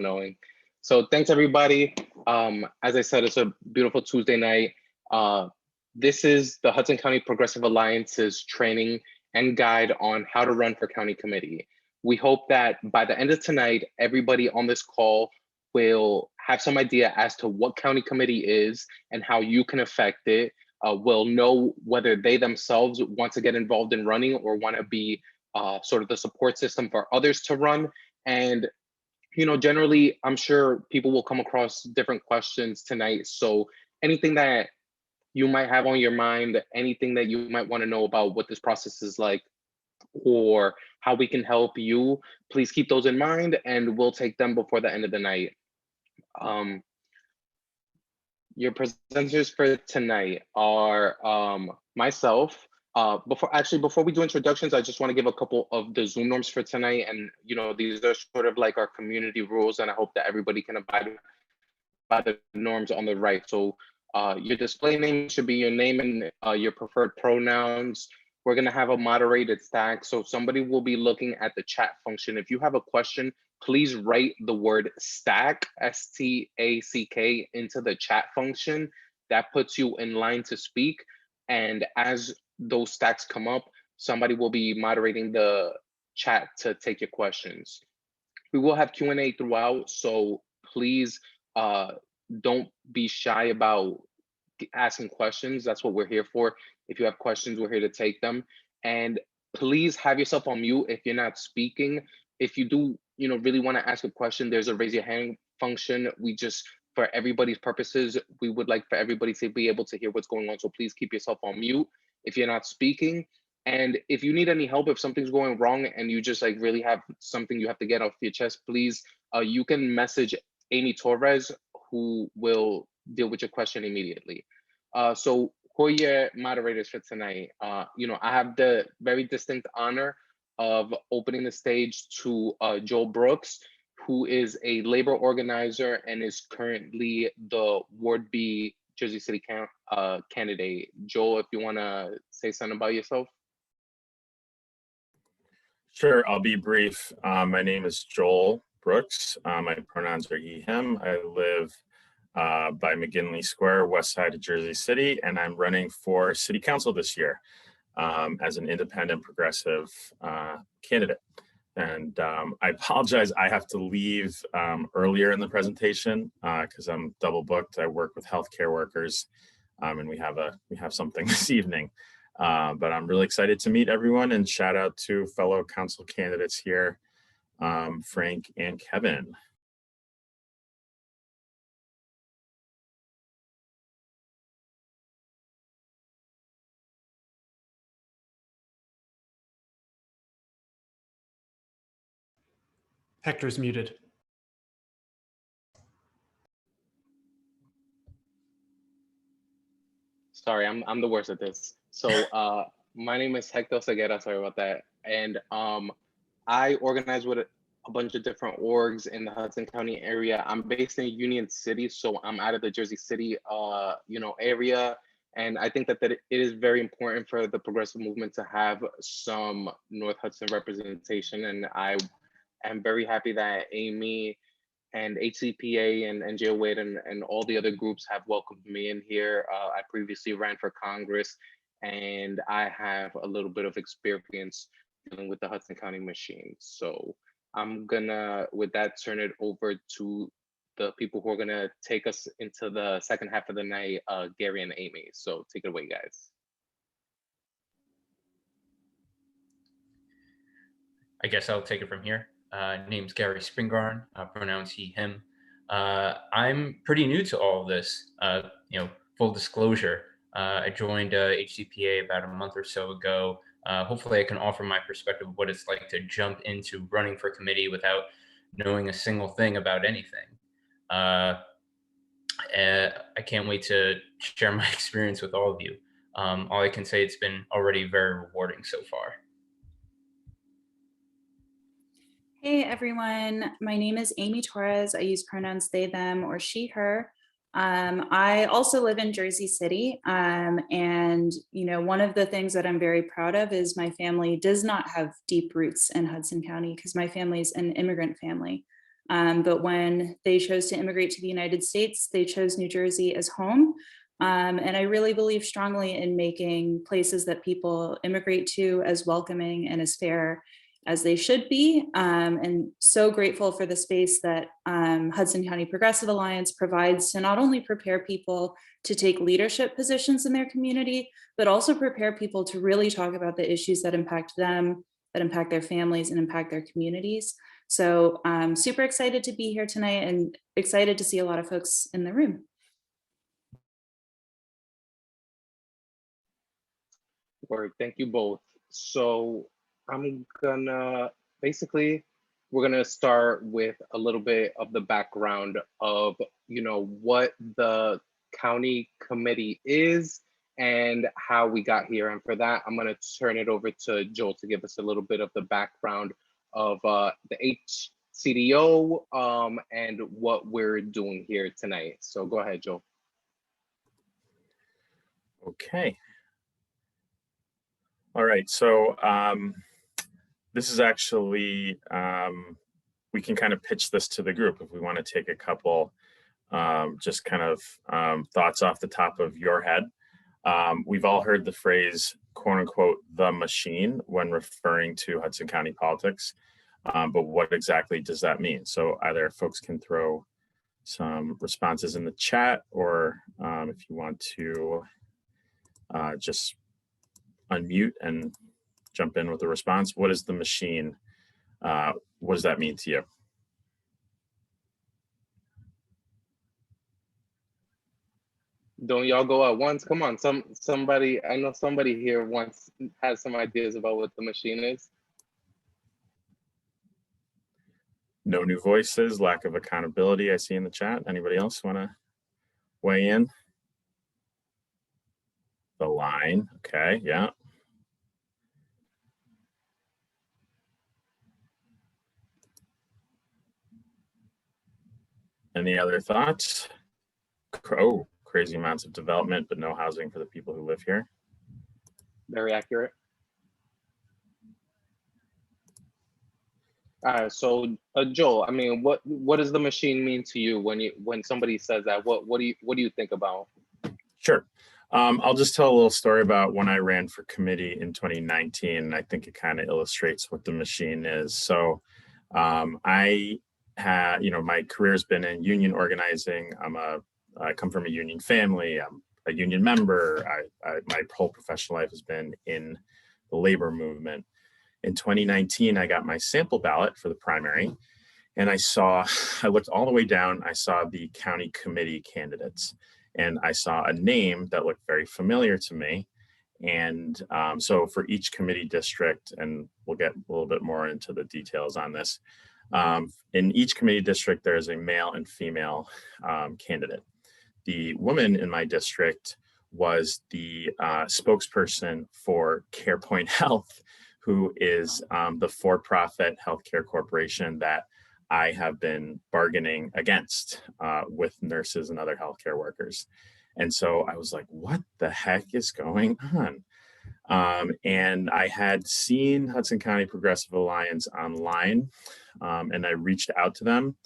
knowing. So thanks everybody. As I said, it's a beautiful Tuesday night. This is the Hudson County Progressive Alliance's training and guide on how to run for county committee. We hope that by the end of tonight, everybody on this call will have some idea as to what county committee is and how you can affect it. Will know whether they themselves want to get involved in running or want to be sort of the support system for others to run. And generally, I'm sure people will come across different questions tonight. So anything that you might have on your mind, anything that you might want to know about what this process is like, or how we can help you, please keep those in mind and we'll take them before the end of the night. Your presenters for tonight are myself. Before we do introductions, I just want to give a couple of the Zoom norms for tonight. And these are sort of like our community rules, and I hope that everybody can abide by the norms on the right. So your display name should be your name and your preferred pronouns. We're going to have a moderated stack. So somebody will be looking at the chat function. If you have a question, please write the word stack, S-T-A-C-K, into the chat function. That puts you in line to speak. And as those stacks come up, somebody will be moderating the chat to take your questions. We will have Q&A throughout, so please don't be shy about asking questions. That's what we're here for. If you have questions, we're here to take them. And please have yourself on mute if you're not speaking. If you do, really want to ask a question, there's a raise your hand function. For everybody's purposes, we would like for everybody to be able to hear what's going on. So please keep yourself on mute if you're not speaking. And if you need any help, if something's going wrong and you just really have something you have to get off your chest, please, you can message Amy Torres, who will deal with your question immediately. So who are your moderators for tonight? I have the very distinct honor of opening the stage to Joel Brooks, who is a labor organizer and is currently the Ward B Jersey City candidate. Joel, if you want to say something about yourself. Sure, I'll be brief. My name is Joel Brooks. My pronouns are he, him. I live by McGinley Square, west side of Jersey City, and I'm running for city council this year as an independent progressive candidate. And I apologize, I have to leave earlier in the presentation because I'm double booked. I work with healthcare workers and we have something this evening. But I'm really excited to meet everyone, and shout out to fellow council candidates here, Frank and Kevin. Hector's muted. Sorry, I'm the worst at this. So my name is Hector Oseguera, sorry about that. And I organize with a bunch of different orgs in the Hudson County area. I'm based in Union City, so I'm out of the Jersey City area. And I think that it is very important for the progressive movement to have some North Hudson representation. And I am very happy that Amy and HCPA and NGO and all the other groups have welcomed me in here. I previously ran for Congress, and I have a little bit of experience dealing with the Hudson County machine. So I'm gonna, with that, turn it over to the people who are gonna take us into the second half of the night, Gary and Amy. So take it away, guys. I guess I'll take it from here. Name's Gary Spingarn, pronouns he, him. I'm pretty new to all of this, full disclosure. I joined HCPA about a month or so ago. Hopefully I can offer my perspective of what it's like to jump into running for committee without knowing a single thing about anything. I can't wait to share my experience with all of you. All I can say, it's been already very rewarding so far. Hey everyone, my name is Amy Torres. I use pronouns they, them, or she, her. I also live in Jersey City, and one of the things that I'm very proud of is my family does not have deep roots in Hudson County because my family is an immigrant family. But when they chose to immigrate to the United States, they chose New Jersey as home. And I really believe strongly in making places that people immigrate to as welcoming and as fair as they should be. And so grateful for the space that Hudson County Progressive Alliance provides to not only prepare people to take leadership positions in their community, but also prepare people to really talk about the issues that impact them, that impact their families and impact their communities. So I'm super excited to be here tonight and excited to see a lot of folks in the room. Word, thank you both. So I'm gonna, basically, we're gonna start with a little bit of the background of, what the county committee is and how we got here. And for that, I'm gonna turn it over to Joel to give us a little bit of the background of the HCDO and what we're doing here tonight. So go ahead, Joel. Okay. All right, so this is actually, we can kind of pitch this to the group if we want to take a couple just kind of thoughts off the top of your head. We've all heard the phrase, quote unquote, the machine when referring to Hudson County politics, but what exactly does that mean? So either folks can throw some responses in the chat, or if you want to just unmute and jump in with a response. What is the machine? What does that mean to you? Don't y'all go at once? Come on, somebody, I know somebody here has some ideas about what the machine is. No new voices, lack of accountability, I see in the chat. Anybody else want to weigh in? The line, okay, yeah. Any other thoughts? Oh, crazy amounts of development, but no housing for the people who live here. Very accurate. So Joel, I mean, what does the machine mean to you when somebody says that? What do you think about? Sure. I'll just tell a little story about when I ran for committee in 2019. And I think it kind of illustrates what the machine is. So I had, my career's been in union organizing. I come from a union family. I'm a union member. My whole professional life has been in the labor movement. In 2019, I got my sample ballot for the primary, and I looked all the way down. I saw the county committee candidates, and I saw a name that looked very familiar to me. And so for each committee district, and we'll get a little bit more into the details on this, in each committee district, there is a male and female candidate. The woman in my district was the spokesperson for CarePoint Health, who is the for-profit healthcare corporation that I have been bargaining against with nurses and other healthcare workers. And so I was like, what the heck is going on? And I had seen Hudson County Progressive Alliance online, and I reached out to them.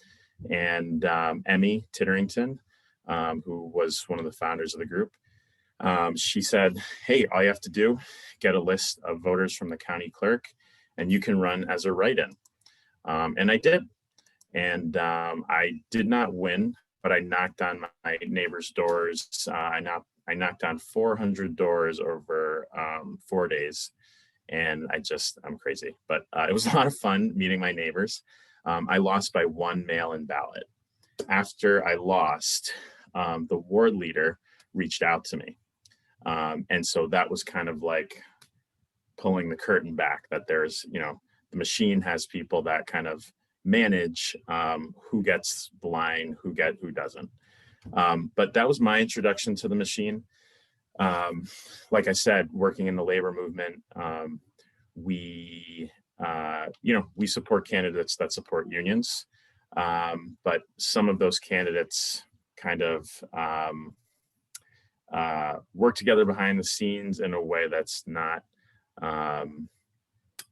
And Amy Titterington, who was one of the founders of the group, she said, hey, all you have to do, get a list of voters from the county clerk, and you can run as a write-in. And I did. And I did not win, but I knocked on my neighbors' doors. I knocked on 400 doors over 4 days. And I'm crazy, but it was a lot of fun meeting my neighbors. I lost by one mail-in ballot. After I lost, the ward leader reached out to me. And so that was kind of like pulling the curtain back, that there's, the machine has people that kind of manage who gets the line, who doesn't. But that was my introduction to the machine. Like I said, working in the labor movement, we support candidates that support unions. But some of those candidates kind of work together behind the scenes in a way that's not, not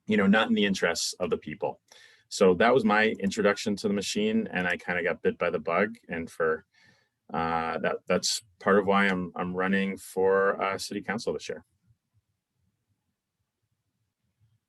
in the interests of the people. So that was my introduction to the machine, and I kind of got bit by the bug. And for that's part of why I'm running for city council this year.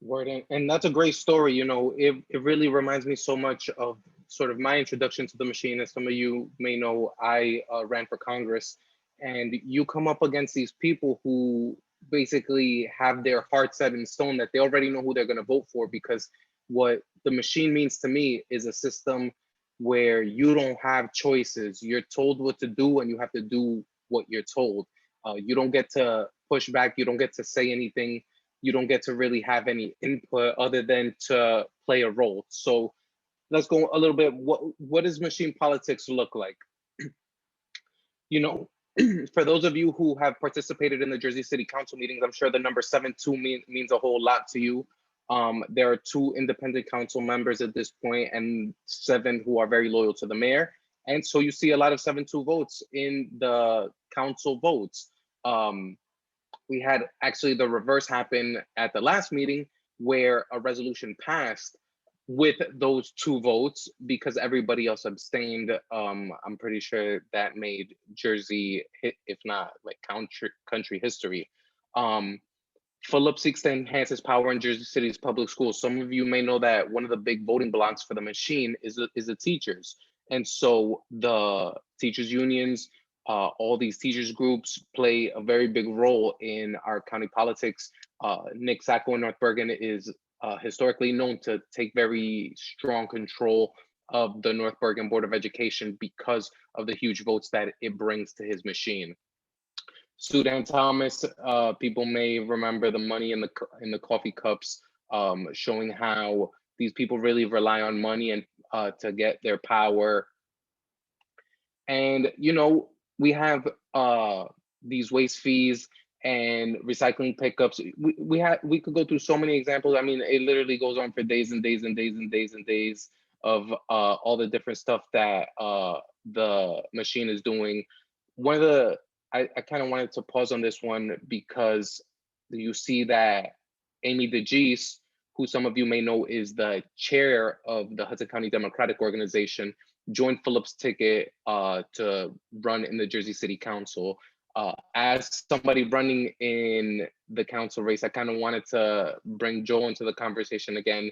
Word, and that's a great story. You know, it really reminds me so much of sort of my introduction to the machine. As some of you may know, I ran for Congress, and you come up against these people who basically have their heart set in stone that they already know who they're going to vote for, because what the machine means to me is a system where you don't have choices. You're told what to do, and you have to do what you're told. You don't get to push back. You don't get to say anything. You don't get to really have any input other than to play a role. So let's go a little bit. What does machine politics look like? You know, for those of you who have participated in the Jersey City Council meetings, I'm sure the number 7-2 means a whole lot to you. There are 2 independent council members at this point and 7 who are very loyal to the mayor. And so you see a lot of 7-2 votes in the council votes. We had actually the reverse happen at the last meeting, where a resolution passed with those 2 votes because everybody else abstained. I'm pretty sure that made Jersey, if not like country history. Phillips seeks to enhance his power in Jersey City's public schools. Some of you may know that one of the big voting blocks for the machine is the teachers. And so the teachers unions, all these teachers groups play a very big role in our county politics. Nick Sacco in North Bergen is historically known to take very strong control of the North Bergen Board of Education because of the huge votes that it brings to his machine. Sudan Thomas, people may remember the money in the coffee cups, showing how these people really rely on money and to get their power. And you know, we have these waste fees and recycling pickups. We could go through so many examples. I mean, it literally goes on for days and days and days and days and days of all the different stuff that the machine is doing. One of the I kind of wanted to pause on this one because you see that Amy DeGeese, who some of you may know is the chair of the Hudson County Democratic Organization, joined Phillips' ticket to run in the Jersey City Council. As somebody running in the council race, I kind of wanted to bring Joel into the conversation again.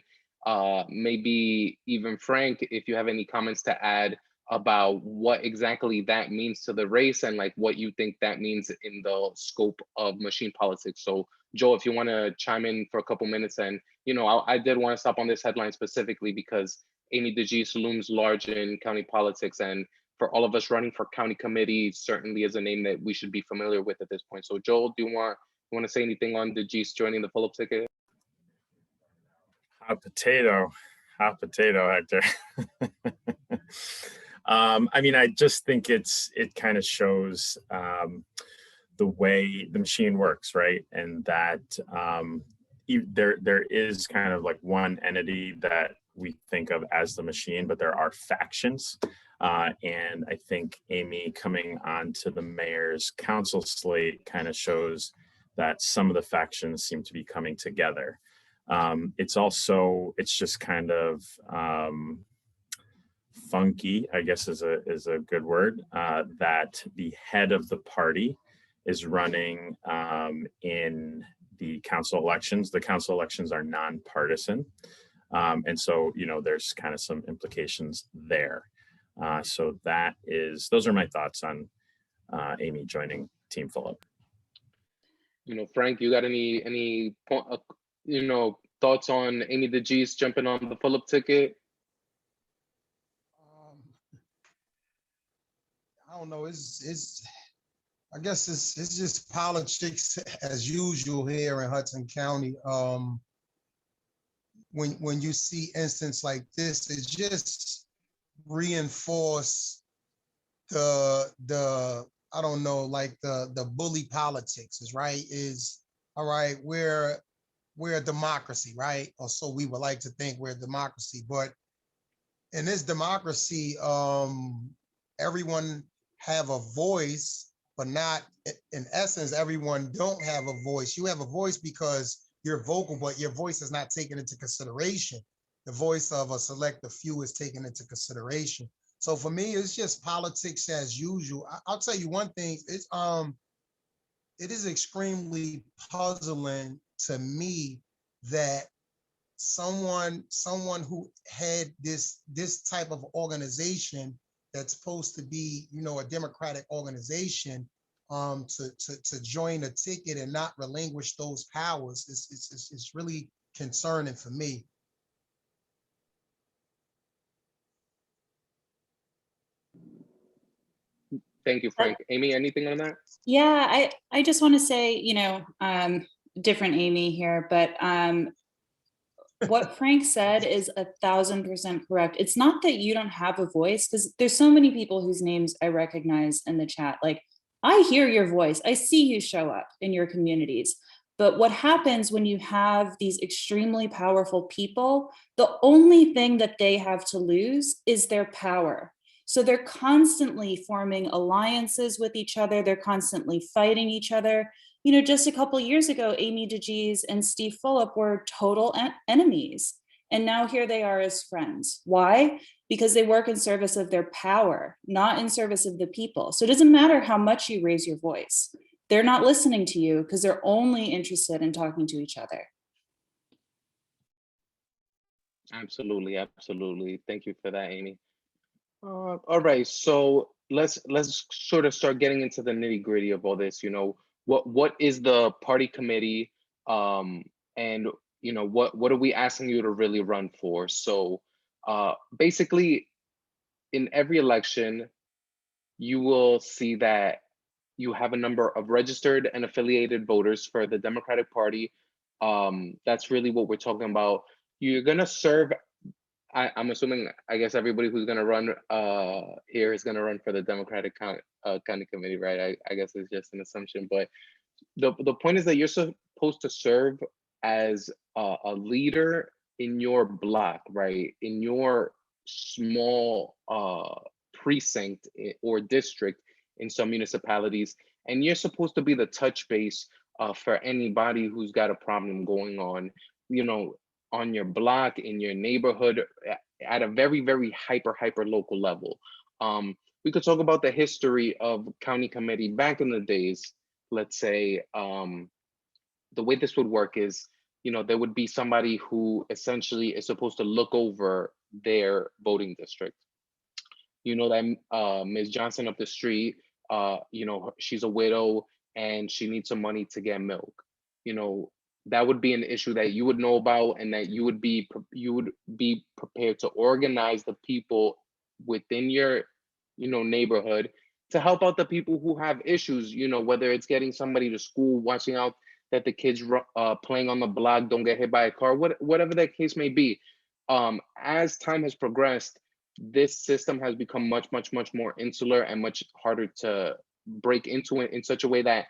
Maybe even Frank, if you have any comments to add about what exactly that means to the race and like what you think that means in the scope of machine politics. So Joel, if you want to chime in for a couple minutes, and you know, I did want to stop on this headline specifically because Amy DeGeese looms large in county politics, and for all of us running for county committee, certainly is a name that we should be familiar with at this point. So Joel, do you want to say anything on DeGeese joining the Phillips ticket? Hot potato, Hector. I mean, I just think it kind of shows the way the machine works, right? And that there is kind of like one entity that we think of as the machine, but there are factions. And I think Amy coming onto the mayor's council slate kind of shows that some of the factions seem to be coming together. It's just kind of funky, I guess is a good word, that the head of the party is running in the council elections. The council elections are nonpartisan. And so, you know, there's kind of some implications there. So those are my thoughts on Amy joining Team Phillip. You know, Frank, you got any you know, thoughts on Amy DeGeese jumping on the Phillip ticket? I don't know. I guess it's just politics as usual here in Hudson County. When you see instances like this, it just reinforce the I don't know, like the bully politics is all right. We're a democracy, right? Or so we would like to think we're a democracy, but in this democracy, everyone have a voice, but not in essence, everyone don't have a voice. You have a voice because you're vocal, but your voice is not taken into consideration. the voice of a select few is taken into consideration. So for me, it's just politics as usual. I'll tell you one thing, it is extremely puzzling to me that someone who had this type of organization that's supposed to be, a democratic organization, to join a ticket and not relinquish those powers is really concerning for me. Thank you, Frank. Amy, anything on that? Yeah, I just want to say, different Amy here, but what Frank said is 1,000% correct. It's not that you don't have a voice, because there's so many people whose names I recognize in the chat. Like, I hear your voice. I see you show up in your communities. But what happens when you have these extremely powerful people, the only thing that they have to lose is their power. So they're constantly forming alliances with each other. They're constantly fighting each other. Just a couple of years ago, Amy DeGees and Steve Fulop were total enemies. And now here they are as friends. Why? Because they work in service of their power, not in service of the people. So it doesn't matter how much you raise your voice. They're not listening to you because they're only interested in talking to each other. Absolutely, absolutely. Thank you for that, Amy. All right, so let's sort of start getting into the nitty gritty of all this. What is the party committee, and what are we asking you to really run for? So basically, in every election, you will see that you have a number of registered and affiliated voters for the Democratic Party. That's really what we're talking about. You're gonna serve. I'm assuming, I guess everybody who's gonna run here is gonna run for the Democratic County Committee, right? I guess it's just an assumption, but the point is that you're supposed to serve as a leader in your block, right? In your small precinct or district in some municipalities, and you're supposed to be the touch base for anybody who's got a problem going on your block, in your neighborhood, at a very, very hyper local level. We could talk about the history of county committee back in the days. Let's say the way this would work is, there would be somebody who essentially is supposed to look over their voting district. That Ms. Johnson up the street, she's a widow and she needs some money to get milk. That would be an issue that you would know about, and that you would be prepared to organize the people within your neighborhood to help out the people who have issues, whether it's getting somebody to school, watching out that the kids playing on the block don't get hit by a car, whatever that case may be. As time has progressed, this system has become much more insular and much harder to break into it in such a way that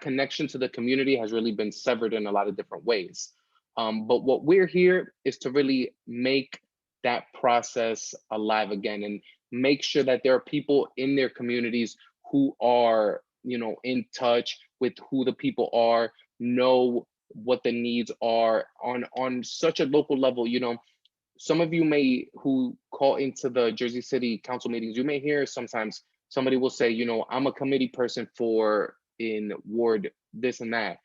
connection to the community has really been severed in a lot of different ways. But what we're here is to really make that process alive again, and make sure that there are people in their communities who are, in touch with who the people are, know what the needs are on such a local level. Some of you who call into the Jersey City council meetings, you may hear sometimes somebody will say, I'm a committee person for in ward this and that.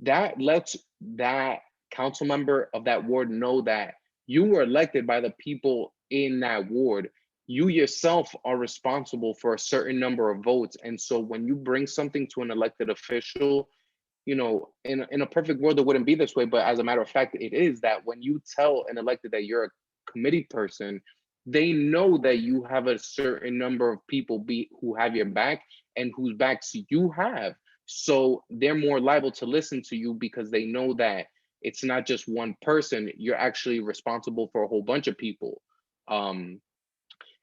That lets that council member of that ward know that you were elected by the people in that ward. You yourself are responsible for a certain number of votes. And so when you bring something to an elected official, in a perfect world, it wouldn't be this way. But as a matter of fact, it is that when you tell an elected that you're a committee person, they know that you have a certain number of people who have your back and whose backs you have. So they're more liable to listen to you because they know that it's not just one person. You're actually responsible for a whole bunch of people.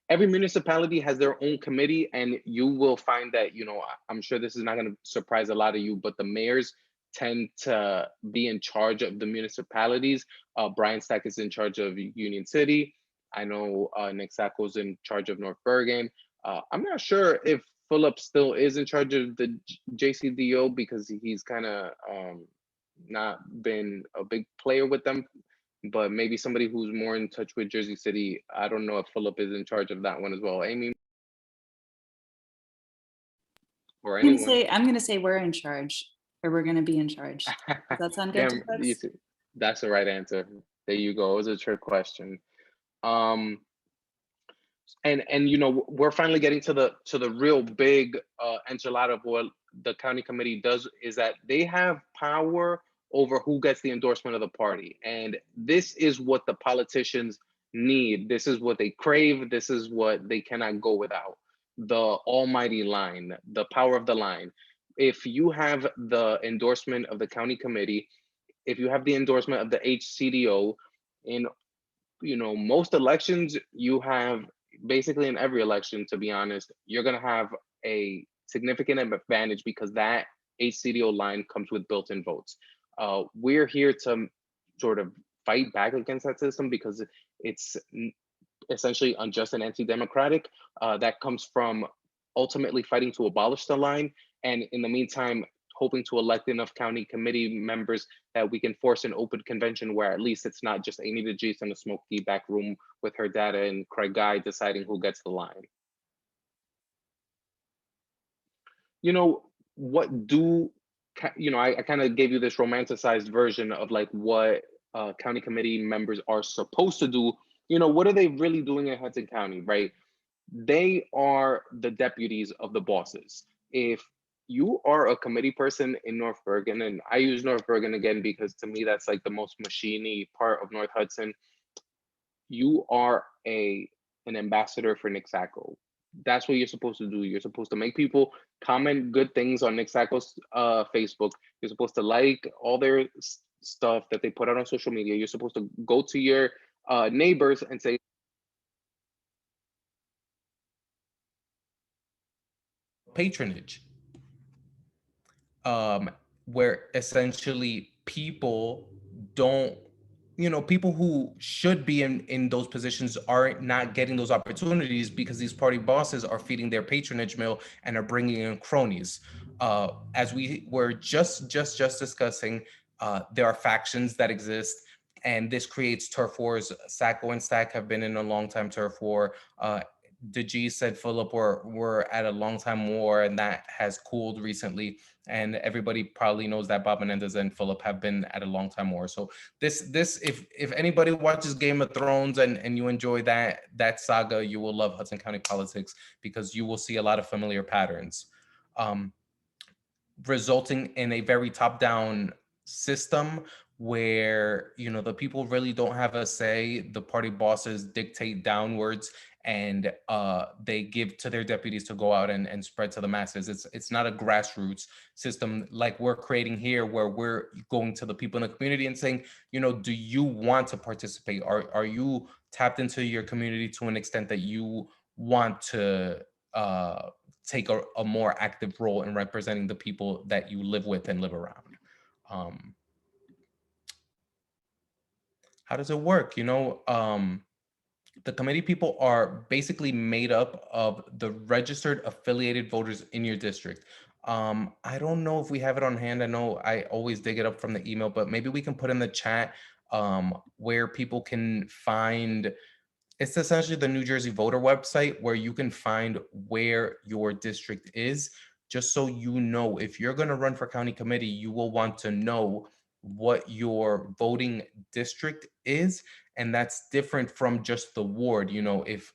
Every municipality has their own committee, and you will find that, I'm sure this is not going to surprise a lot of you, but the mayors tend to be in charge of the municipalities. Brian Stack is in charge of Union City. I know Nick Sacco's in charge of North Bergen. I'm not sure if Philip still is in charge of the JCDO because he's kind of not been a big player with them but maybe somebody who's more in touch with Jersey City. I don't know if Philip is in charge of that one as well. Amy or anyone. I'm gonna say we're in charge, or we're gonna be in charge. Does that sound good to Damn, you folks? see, that's the right answer. There you go. It was a trick question. Um, and you know, we're finally getting to the real big enchilada of what the county committee does, is that they have power over who gets the endorsement of the party, and this is what the politicians need. This is what they crave. This is what they cannot go without: the almighty line, the power of the line. If you have the endorsement of the county committee, if you have the endorsement of the HCDO, in, you know, most elections, you have, basically in every election, to be honest, you're going to have a significant advantage because that HCDO line comes with built-in votes. We're here to sort of fight back against that system because it's essentially unjust and anti-democratic. That comes from ultimately fighting to abolish the line, and in the meantime, hoping to elect enough county committee members that we can force an open convention where at least it's not just Amy DeGeese in a smoky back room with her data and Craig Guy deciding who gets the line. You know, what do, you know, I kind of gave you this romanticized version of like what county committee members are supposed to do. You know, what are they really doing in Hudson County, right? They are the deputies of the bosses. If you are a committee person in North Bergen, and I use North Bergen again because to me that's like the most machiney part of North Hudson, you are an ambassador for Nick Sacco. That's what you're supposed to do. You're supposed to make people comment good things on Nick Sacco's Facebook. You're supposed to like all their stuff that they put out on social media. You're supposed to go to your neighbors and say, patronage, where essentially people don't, you know, people who should be in those positions are not getting those opportunities because these party bosses are feeding their patronage mill and are bringing in cronies. As we were just discussing, there are factions that exist, and this creates turf wars. Sacco and Stack have been in a long time turf war. DeGeese said Philip were at a long time war, and that has cooled recently. And everybody probably knows that Bob Menendez and Philip have been at a long time war. So this if anybody watches Game of Thrones and you enjoy that saga, you will love Hudson County politics because you will see a lot of familiar patterns, resulting in a very top-down system where, you know, the people really don't have a say. The party bosses dictate downwards, and they give to their deputies to go out and spread to the masses. It's not a grassroots system like we're creating here, where we're going to the people in the community and saying, you know, do you want to participate? Are you tapped into your community to an extent that you want to take a more active role in representing the people that you live with and live around? How does it work? You know, the committee people are basically made up of the registered affiliated voters in your district. I don't know if we have it on hand. I know I always dig it up from the email, but maybe we can put in the chat where people can find. It's essentially the New Jersey voter website where you can find where your district is, just so you know if you're going to run for county committee, you will want to know what your voting district is, and that's different from just the ward. You know, if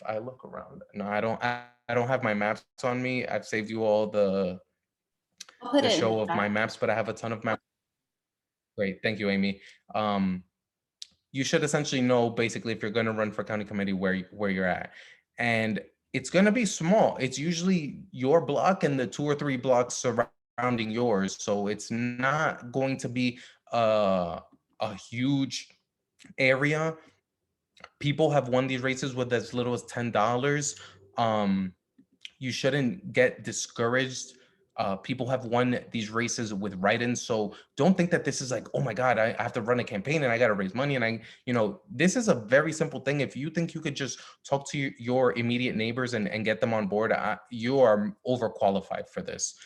I look around, no, I don't have my maps on me. I've saved you all the show of my maps, but I have a ton of maps. Great, thank you, Amy. You should essentially know basically if you're going to run for county committee where you're at, and it's going to be small. It's usually your block and the 2 or 3 blocks surrounding yours, so it's not going to be a huge area. People have won these races with as little as $10. You shouldn't get discouraged. People have won these races with write-ins, so don't think that this is like, oh my God, I have to run a campaign and I got to raise money. And this is a very simple thing. If you think you could just talk to your immediate neighbors and get them on board, you are overqualified for this.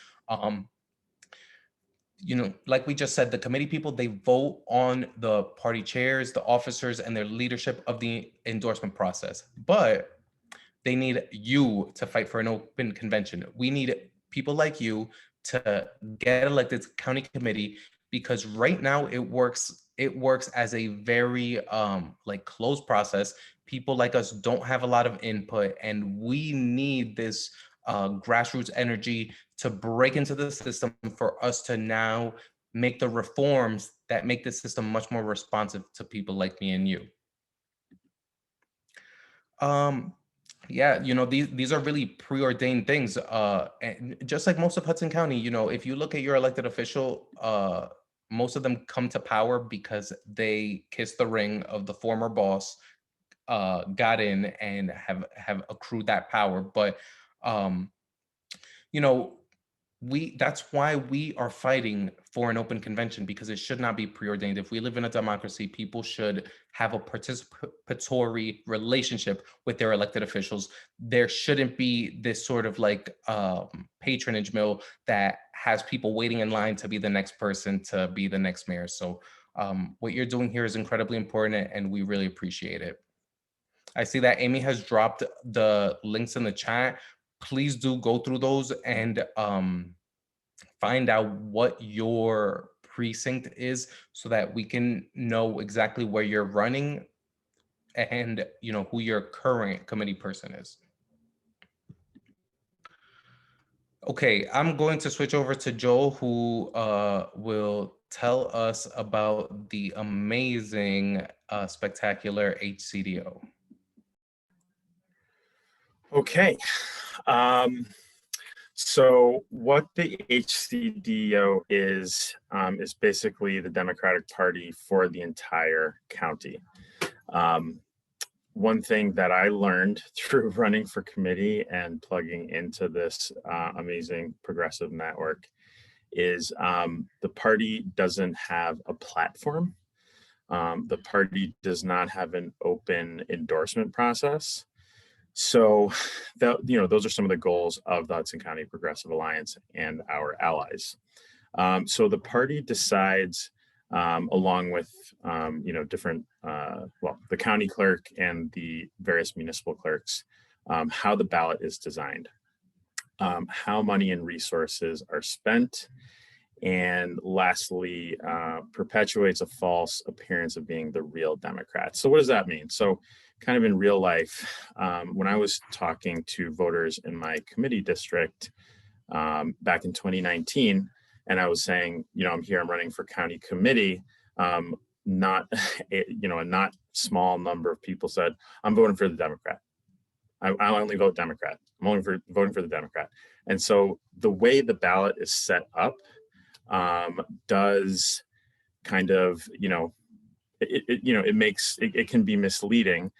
you know, like we just said, the committee people, they vote on the party chairs, the officers, and their leadership of the endorsement process. But they need you to fight for an open convention. We need people like you to get elected to county committee, because right now it works as a very like closed process. People like us don't have a lot of input, and we need this grassroots energy to break into the system for us to now make the reforms that make the system much more responsive to people like me and you. Yeah, you know, these are really preordained things. And just like most of Hudson County, you know, if you look at your elected official, most of them come to power because they kissed the ring of the former boss, got in and have accrued that power. But you know, that's why we are fighting for an open convention, because it should not be preordained. If we live in a democracy, people should have a participatory relationship with their elected officials. There shouldn't be this sort of like patronage mill that has people waiting in line to be the next person to be the next mayor. So what you're doing here is incredibly important, and we really appreciate it. I see that Amy has dropped the links in the chat. Please do go through those and find out what your precinct is, so that we can know exactly where you're running and, you know, who your current committee person is. Okay, I'm going to switch over to Joel, who will tell us about the amazing, spectacular HCDO. Okay. So what the HCDO is basically the Democratic Party for the entire county. One thing that I learned through running for committee and plugging into this amazing progressive network is the party doesn't have a platform. The party does not have an open endorsement process. So, those are some of the goals of the Hudson County Progressive Alliance and our allies. So the party decides, along with, different, the county clerk and the various municipal clerks, how the ballot is designed, how money and resources are spent, and lastly, perpetuates a false appearance of being the real Democrat. So what does that mean? So kind of in real life, when I was talking to voters in my committee district back in 2019, and I was saying, I'm running for county committee, not a not small number of people said, I'm voting for the Democrat. I only vote Democrat. I'm only voting for the Democrat. And so the way the ballot is set up does kind of, it can be misleading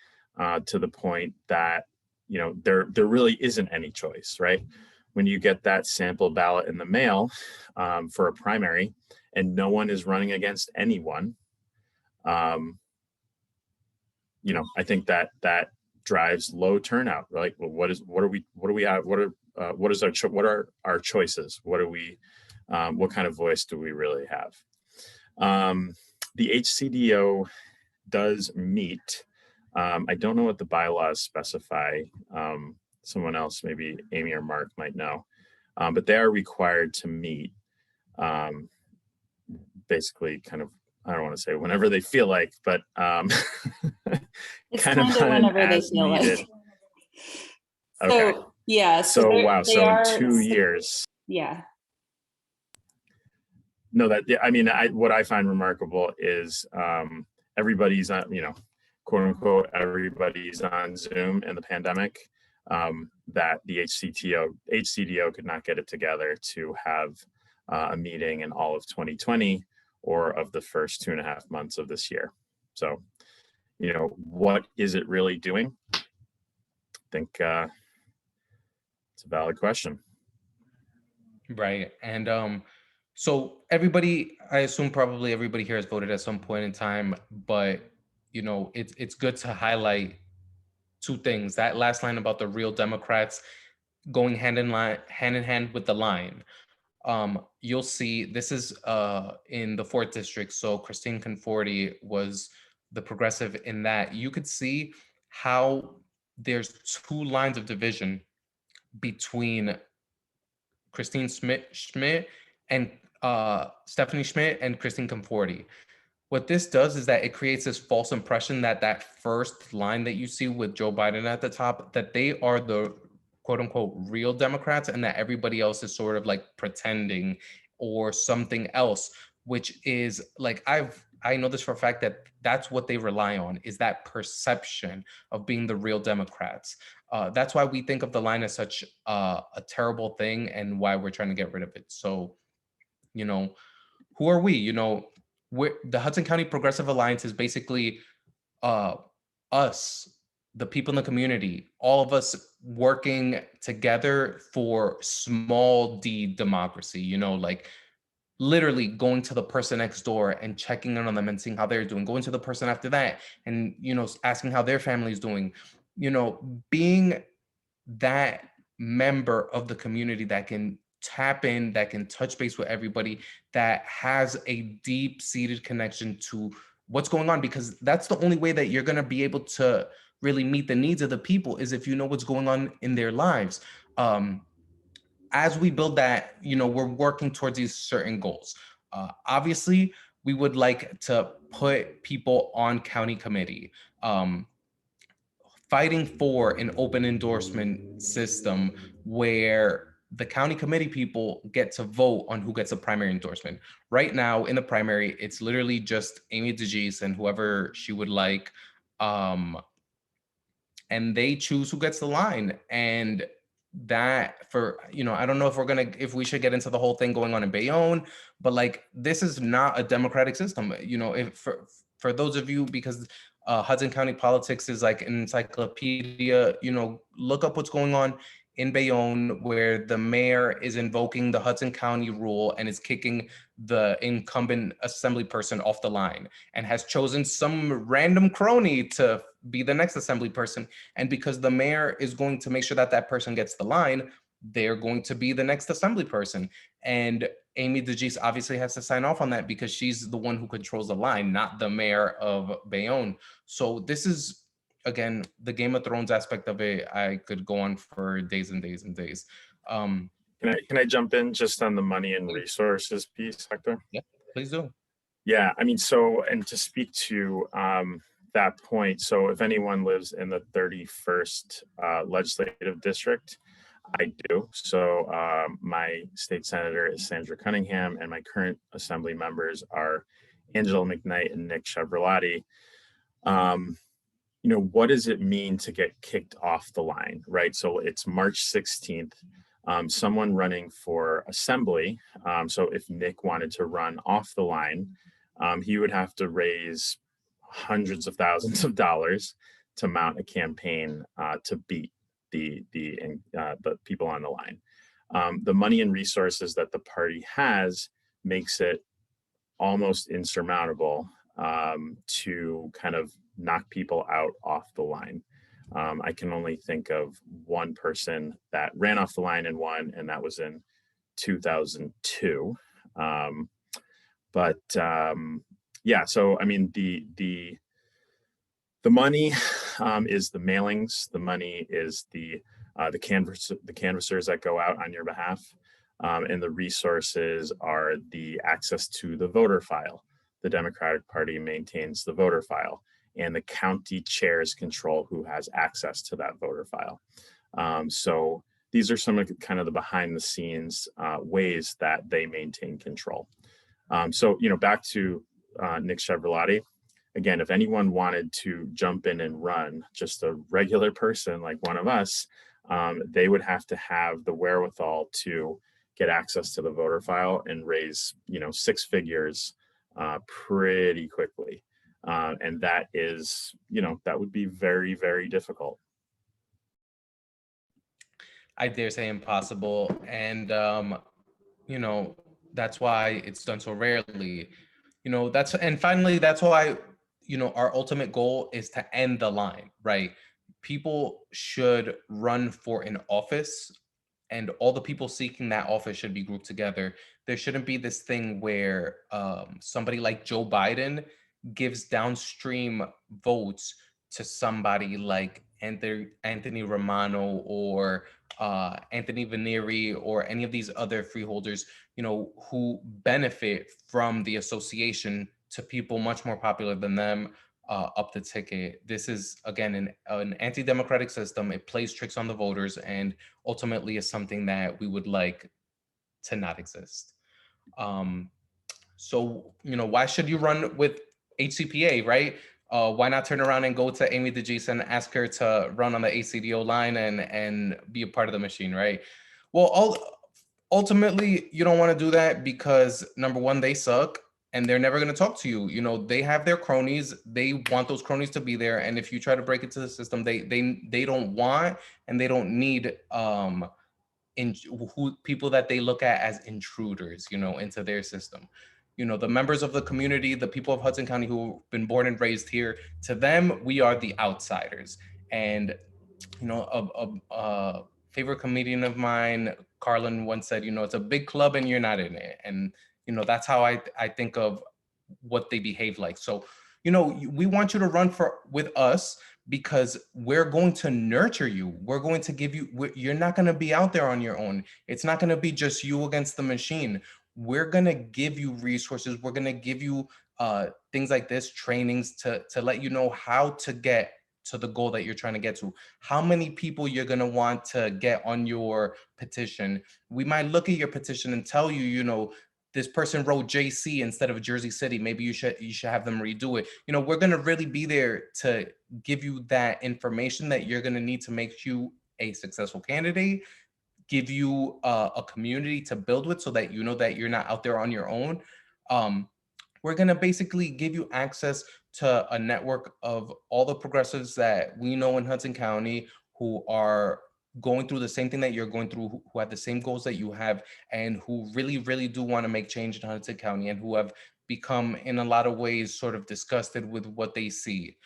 to the point that, there really isn't any choice, right? When you get that sample ballot in the mail for a primary and no one is running against anyone, I think that drives low turnout, right? Well, what are our choices? What kind of voice do we really have? The HCDO does meet. I don't know what the bylaws specify. Someone else, maybe Amy or Mark, might know, but they are required to meet basically kind of, I don't want to say whenever they feel like, but it's kind of whenever they feel needed. like. Okay. So yeah. So wow. So in 2 years. Yeah. No, what I find remarkable is everybody's on, quote unquote, everybody's on Zoom in the pandemic, that the HCDO could not get it together to have a meeting in all of 2020 or of the first 2.5 months of this year. So, what is it really doing? I think it's a valid question. Right. And so everybody, I assume probably everybody here has voted at some point in time, but it's good to highlight two things. That last line about the real Democrats going hand in hand with the line. you'll see this is in the 4th district. So Christine Conforti was the progressive in that. You could see how there's 2 lines of division between Christine Schmidt and Stephanie Schmidt and Christine Conforti. What this does is that it creates this false impression that that first line that you see with Joe Biden at the top, that they are the quote unquote real Democrats and that everybody else is sort of like pretending or something else, which is like, I know this for a fact that that's what they rely on, is that perception of being the real Democrats. That's why we think of the line as such a terrible thing and why we're trying to get rid of it. So, you know, who are we? You know, the Hudson County Progressive Alliance is basically us, the people in the community, all of us working together for small d democracy, you know, like literally going to the person next door and checking in on them and seeing how they're doing, going to the person after that and, you know, asking how their family's doing, you know, being that member of the community that can tap in, that can touch base with everybody, that has a deep-seated connection to what's going on, because that's the only way that you're going to be able to really meet the needs of the people, is if you know what's going on in their lives. As we build that, you know, we're working towards these certain goals. Obviously, we would like to put people on county committee. Fighting for an open endorsement system where the county committee people get to vote on who gets a primary endorsement. Right now in the primary, it's literally just Amy DeGise and whoever she would like. And they choose who gets the line. And that, for, you know, I don't know if we should get into the whole thing going on in Bayonne, but like, this is not a democratic system. You know, if for those of you, because Hudson County politics is like an encyclopedia, you know, look up what's going on in Bayonne, where the mayor is invoking the Hudson County rule and is kicking the incumbent assembly person off the line and has chosen some random crony to be the next assembly person. And because the mayor is going to make sure that that person gets the line, they're going to be the next assembly person. And Amy DeGise obviously has to sign off on that because she's the one who controls the line, not the mayor of Bayonne. So this is, again, the Game of Thrones aspect of it. I could go on for days and days and days. Can I jump in just on the money and resources piece, Hector? Yeah, please do. Yeah, I mean, so, and to speak to that point, so if anyone lives in the 31st legislative district, I do. So my state senator is Sandra Cunningham, and my current assembly members are Angela McKnight and Nick Chevroletti. You know, what does it mean to get kicked off the line, right? So it's March 16th. Someone running for assembly. So if Nick wanted to run off the line, he would have to raise hundreds of thousands of dollars to mount a campaign to beat the people on the line. The money and resources that the party has makes it almost insurmountable to kind of knock people out off the line. I can only think of one person that ran off the line and won, and that was in 2002. Yeah, so I mean, the money is the mailings. The money is the canvassers that go out on your behalf, and the resources are the access to the voter file. The Democratic Party maintains the voter file, and the county chairs control who has access to that voter file. So these are some of kind of the behind the scenes ways that they maintain control. So, you know, back to Nick Chevroletti. Again, if anyone wanted to jump in and run, just a regular person like one of us, they would have to have the wherewithal to get access to the voter file and raise, you know, 6 figures pretty quickly. And that is, you know, that would be very, very difficult. I dare say impossible. And, you know, that's why it's done so rarely. You know, and finally, that's why, you know, our ultimate goal is to end the line, right? People should run for an office and all the people seeking that office should be grouped together. There shouldn't be this thing where somebody like Joe Biden gives downstream votes to somebody like Anthony Romano or Anthony Veneri or any of these other freeholders, you know, who benefit from the association to people much more popular than them up the ticket. This is, again, an anti-democratic system. It plays tricks on the voters and ultimately is something that we would like to not exist. So, you know, why should you run with HCPA, right? Why not turn around and go to Amy DeGise and ask her to run on the ACDO line and be a part of the machine, right? Well, ultimately, you don't want to do that because number one, they suck and they're never going to talk to you. You know, they have their cronies. They want those cronies to be there. And if you try to break into the system, they don't want and they don't need people that they look at as intruders, you know, into their system. You know, the members of the community, the people of Hudson County who've been born and raised here, to them, we are the outsiders. And, you know, a favorite comedian of mine, Carlin, once said, you know, it's a big club and you're not in it. And, you know, that's how I think of what they behave like. So, you know, we want you to run with us because we're going to nurture you. We're going to give you, you're not going to be out there on your own. It's not going to be just you against the machine. We're going to give you resources. We're going to give you things like this, trainings to let you know how to get to the goal that you're trying to get to, how many people you're going to want to get on your petition. We might look at your petition and tell you, you know, this person wrote JC instead of Jersey City. Maybe you should have them redo it. You know, we're going to really be there to give you that information that you're going to need to make you a successful candidate, give you a community to build with so that you know that you're not out there on your own. We're going to basically give you access to a network of all the progressives that we know in Hudson County who are going through the same thing that you're going through, who have the same goals that you have, and who really, really do want to make change in Hudson County, and who have become, in a lot of ways, sort of disgusted with what they see.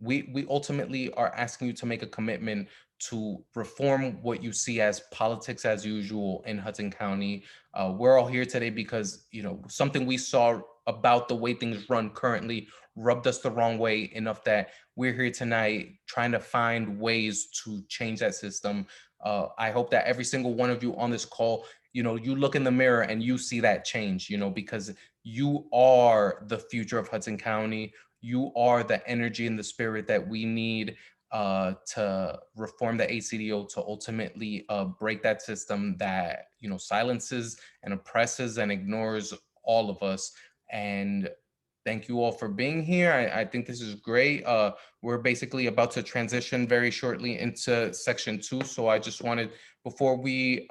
We ultimately are asking you to make a commitment to reform what you see as politics as usual in Hudson County. We're all here today because, you know, something we saw about the way things run currently rubbed us the wrong way enough that we're here tonight trying to find ways to change that system. I hope that every single one of you on this call, you know, you look in the mirror and you see that change, you know, because you are the future of Hudson County. You are the energy and the spirit that we need to reform the ACDO, to ultimately break that system that, you know, silences and oppresses and ignores all of us. And thank you all for being here. I think this is great. We're basically about to transition very shortly into section 2. So I just wanted, before we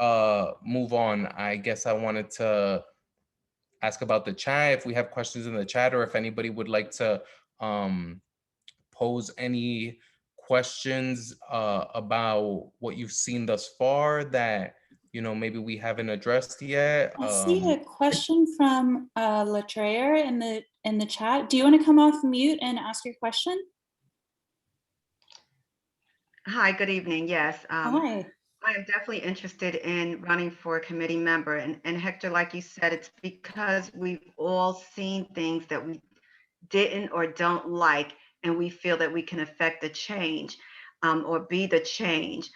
move on, I guess I wanted to ask about the chat, if we have questions in the chat, or if anybody would like to pose any questions about what you've seen thus far that, you know, maybe we haven't addressed yet. I see a question from Latreyer in the chat. Do you want to come off mute and ask your question? Hi, good evening. Yes. Hi. I am definitely interested in running for a committee member. And Hector, like you said, it's because we've all seen things that we didn't or don't like, and we feel that we can affect the change or be the change.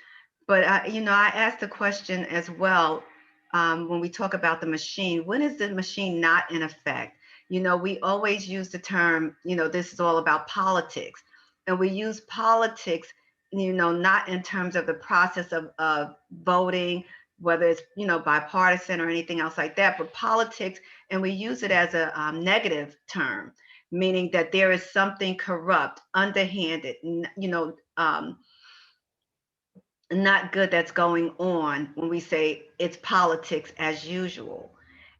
But, you know, I asked the question as well when we talk about the machine, when is the machine not in effect? You know, we always use the term, you know, this is all about politics. And we use politics, you know, not in terms of the process of voting, whether it's, you know, bipartisan or anything else like that, but politics, and we use it as a negative term, meaning that there is something corrupt, underhanded, you know, not good that's going on when we say it's politics as usual.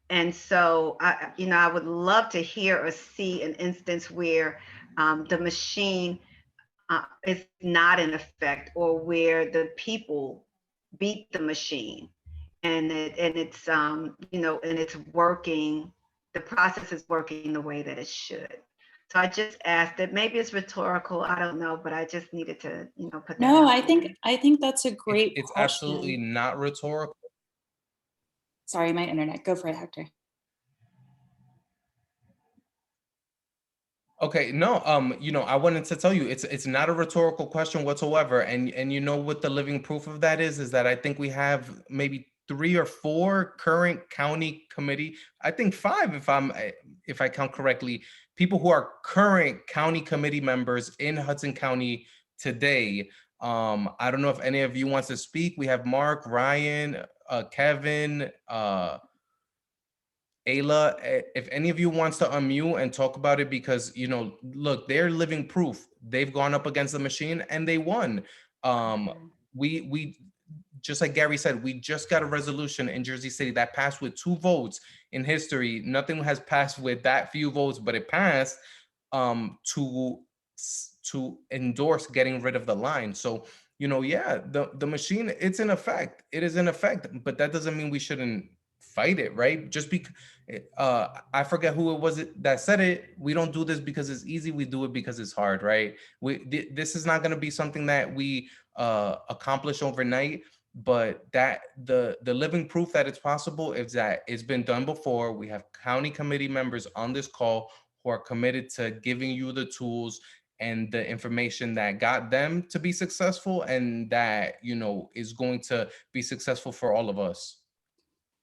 And so, you know, I would love to hear or see an instance where the machine is not in effect, or where the people beat the machine, and it's you know, and it's working. The process is working the way that it should. So I just asked it. Maybe it's rhetorical. I don't know, but I just needed to, put that No, out I there. think that's a great It's question. absolutely not rhetorical. Sorry, my internet. Go for it, Hector. Okay, no, I wanted to tell you it's not a rhetorical question whatsoever. And you know what the living proof of that is that I think we have maybe 3 or 4 current county committee, I think 5 if I count correctly, people who are current county committee members in Hudson County today. I don't know if any of you wants to speak. We have Mark, Ryan, Kevin, Ayla, if any of you wants to unmute and talk about it, because look, they're living proof. They've gone up against the machine and they won. We just like Gary said, we just got a resolution in Jersey City that passed with 2 votes in history. Nothing has passed with that few votes, but it passed to endorse getting rid of the line. So yeah, the machine, it's in effect. It is in effect, but that doesn't mean we shouldn't fight it, right? Just because I forget who it was that said it. We don't do this because it's easy. We do it because it's hard, right? This is not going to be something that we accomplish overnight, but that the living proof that it's possible is that it's been done before. We have county committee members on this call who are committed to giving you the tools and the information that got them to be successful, and that is going to be successful for all of us.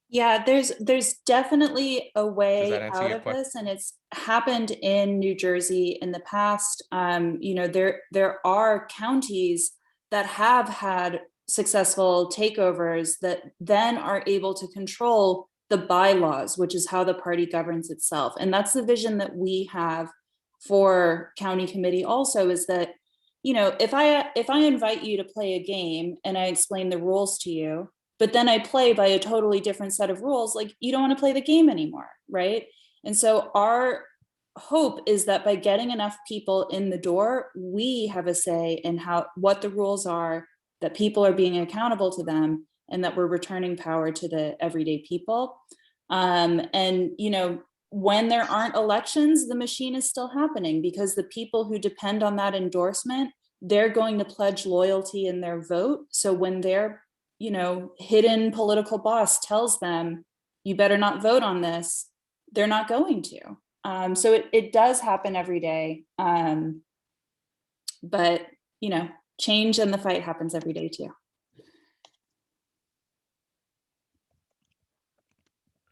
Yeah, there's definitely a way answer out your of question? this, and it's happened in New Jersey in the past. There are counties that have had successful takeovers that then are able to control the bylaws, which is how the party governs itself. And that's the vision that we have for county committee also, is that, if I invite you to play a game and I explain the rules to you, but then I play by a totally different set of rules, like, you don't want to play the game anymore, right? And so our hope is that by getting enough people in the door, we have a say in what the rules are, that people are being accountable to them, and that we're returning power to the everyday people. When there aren't elections, the machine is still happening, because the people who depend on that endorsement, they're going to pledge loyalty in their vote. So when their hidden political boss tells them, you better not vote on this, they're not going to. So it does happen every day. But change and the fight happens every day too.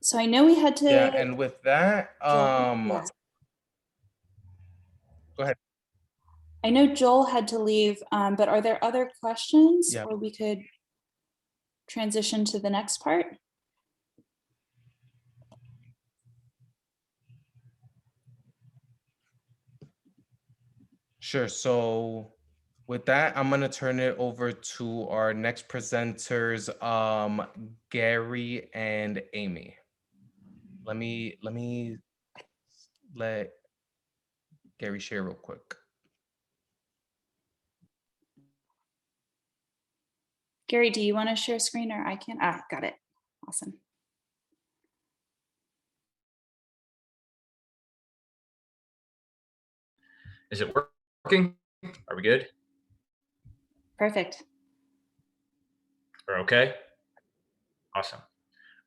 So I know we had to. Yeah, and with that, Yes. Go ahead. I know Joel had to leave, but are there other questions? Yeah. Or we could transition to the next part? Sure. So with that, I'm going to turn it over to our next presenters, Gary and Amy. Let me let Gary share real quick. Gary, do you want to share screen, or I can? Got it. Awesome. Is it working? Are we good? Perfect. We're okay? Awesome.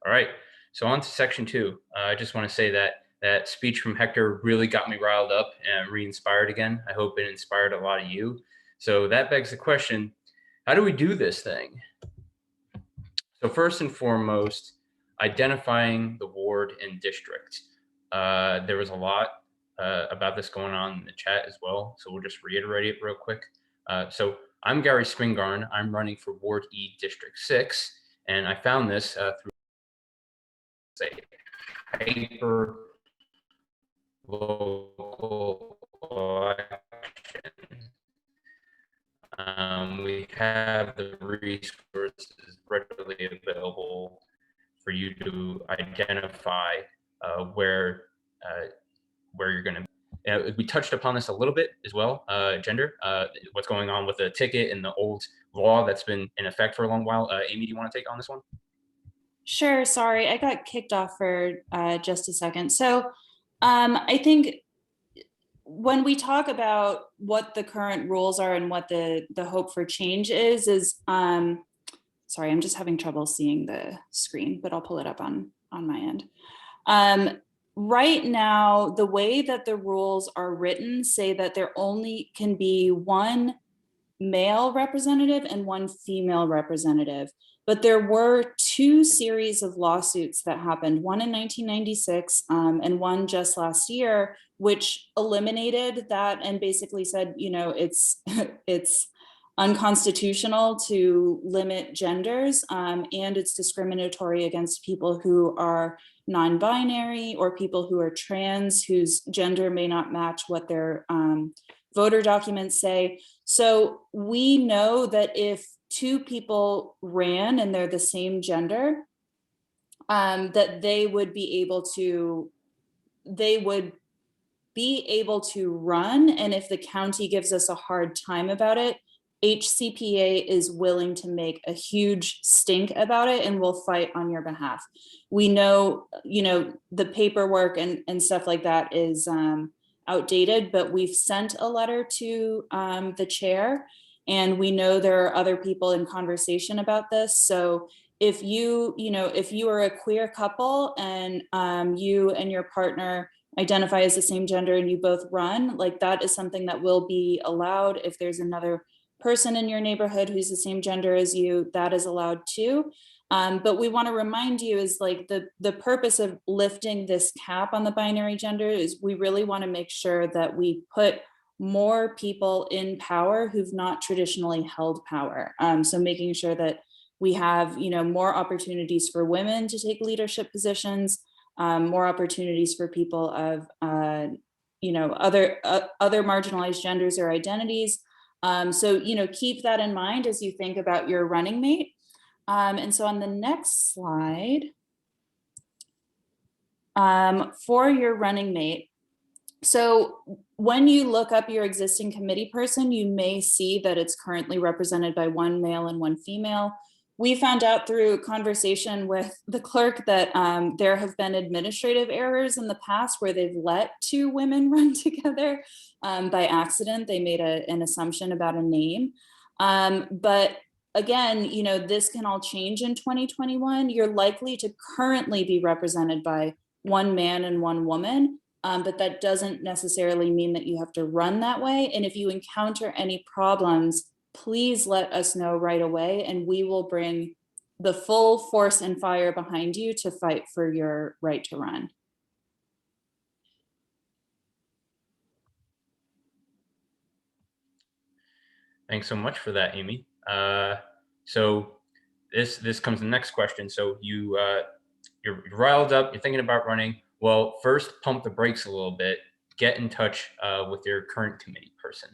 All right. So on to section 2. I just want to say that speech from Hector really got me riled up and re-inspired again. I hope it inspired a lot of you. So that begs the question, how do we do this thing? So first and foremost, identifying the ward and district. There was a lot about this going on in the chat as well, so we'll just reiterate it real quick. So I'm Gary Spingarn. I'm running for Ward E District 6, and I found this through a hyper local election. We have the resources readily available for you to identify where you're going to be. We touched upon this a little bit as well, gender, what's going on with the ticket and the old law that's been in effect for a long while. Amy, do you want to take on this one? Sure. Sorry, I got kicked off for just a second. So I think when we talk about what the current rules are and what the hope for change is sorry, I'm just having trouble seeing the screen, but I'll pull it up on my end. Right now, the way that the rules are written say that there only can be one male representative and one female representative. But there were two series of lawsuits that happened, one in 1996 and one just last year, which eliminated that and basically said, you know, it's unconstitutional to limit genders, and it's discriminatory against people who are non-binary or people who are trans, whose gender may not match what their voter documents say. So we know that if two people ran and they're the same gender, that they would be able to run. And if the county gives us a hard time about it, HCPA is willing to make a huge stink about it and will fight on your behalf. We know, you know, the paperwork and stuff like that is outdated, but we've sent a letter to the chair, and we know there are other people in conversation about this. So if you are a queer couple and you and your partner identify as the same gender and you both run, like that is something that will be allowed. If there's another person in your neighborhood who's the same gender as you, that is allowed too. But we want to remind you is like the purpose of lifting this cap on the binary gender is we really want to make sure that we put more people in power who've not traditionally held power. So making sure that we have, you know, more opportunities for women to take leadership positions, more opportunities for people of, you know, other marginalized genders or identities. So, you know, keep that in mind as you think about your running mate. And so on the next slide, for your running mate, so when you look up your existing committee person, you may see that it's currently represented by one male and one female. We found out through conversation with the clerk that there have been administrative errors in the past where they've let two women run together by accident. They made an assumption about a name. But again, you know, this can all change in 2021. You're likely to currently be represented by one man and one woman, but that doesn't necessarily mean that you have to run that way. And if you encounter any problems, please let us know right away, and we will bring the full force and fire behind you to fight for your right to run. Thanks so much for that, Amy. So this comes to the next question. So you're riled up, you're thinking about running. Well, first pump the brakes a little bit, get in touch with your current committee person.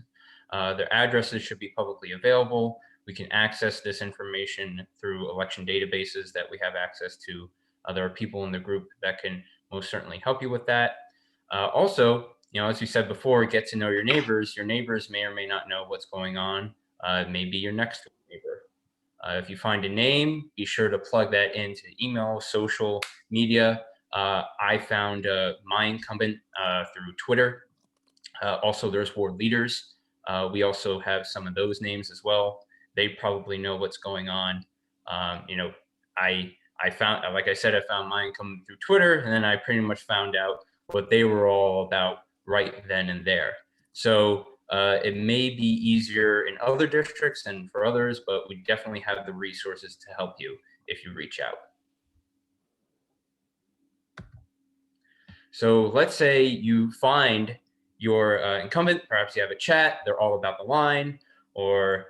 Their addresses should be publicly available. We can access this information through election databases that we have access to. There are people in the group that can most certainly help you with that. Also, you know, as we said before, get to know your neighbors. Your neighbors may or may not know what's going on. Maybe your next neighbor. If you find a name, be sure to plug that into email, social media. I found my incumbent through Twitter. Also, there's ward leaders. We also have some of those names as well. They probably know what's going on. You know, I found, like I said, I found mine coming through Twitter, and then I pretty much found out what they were all about right then and there. So it may be easier in other districts and for others, but we definitely have the resources to help you if you reach out. So let's say you find your incumbent, perhaps you have a chat, they're all about the line, or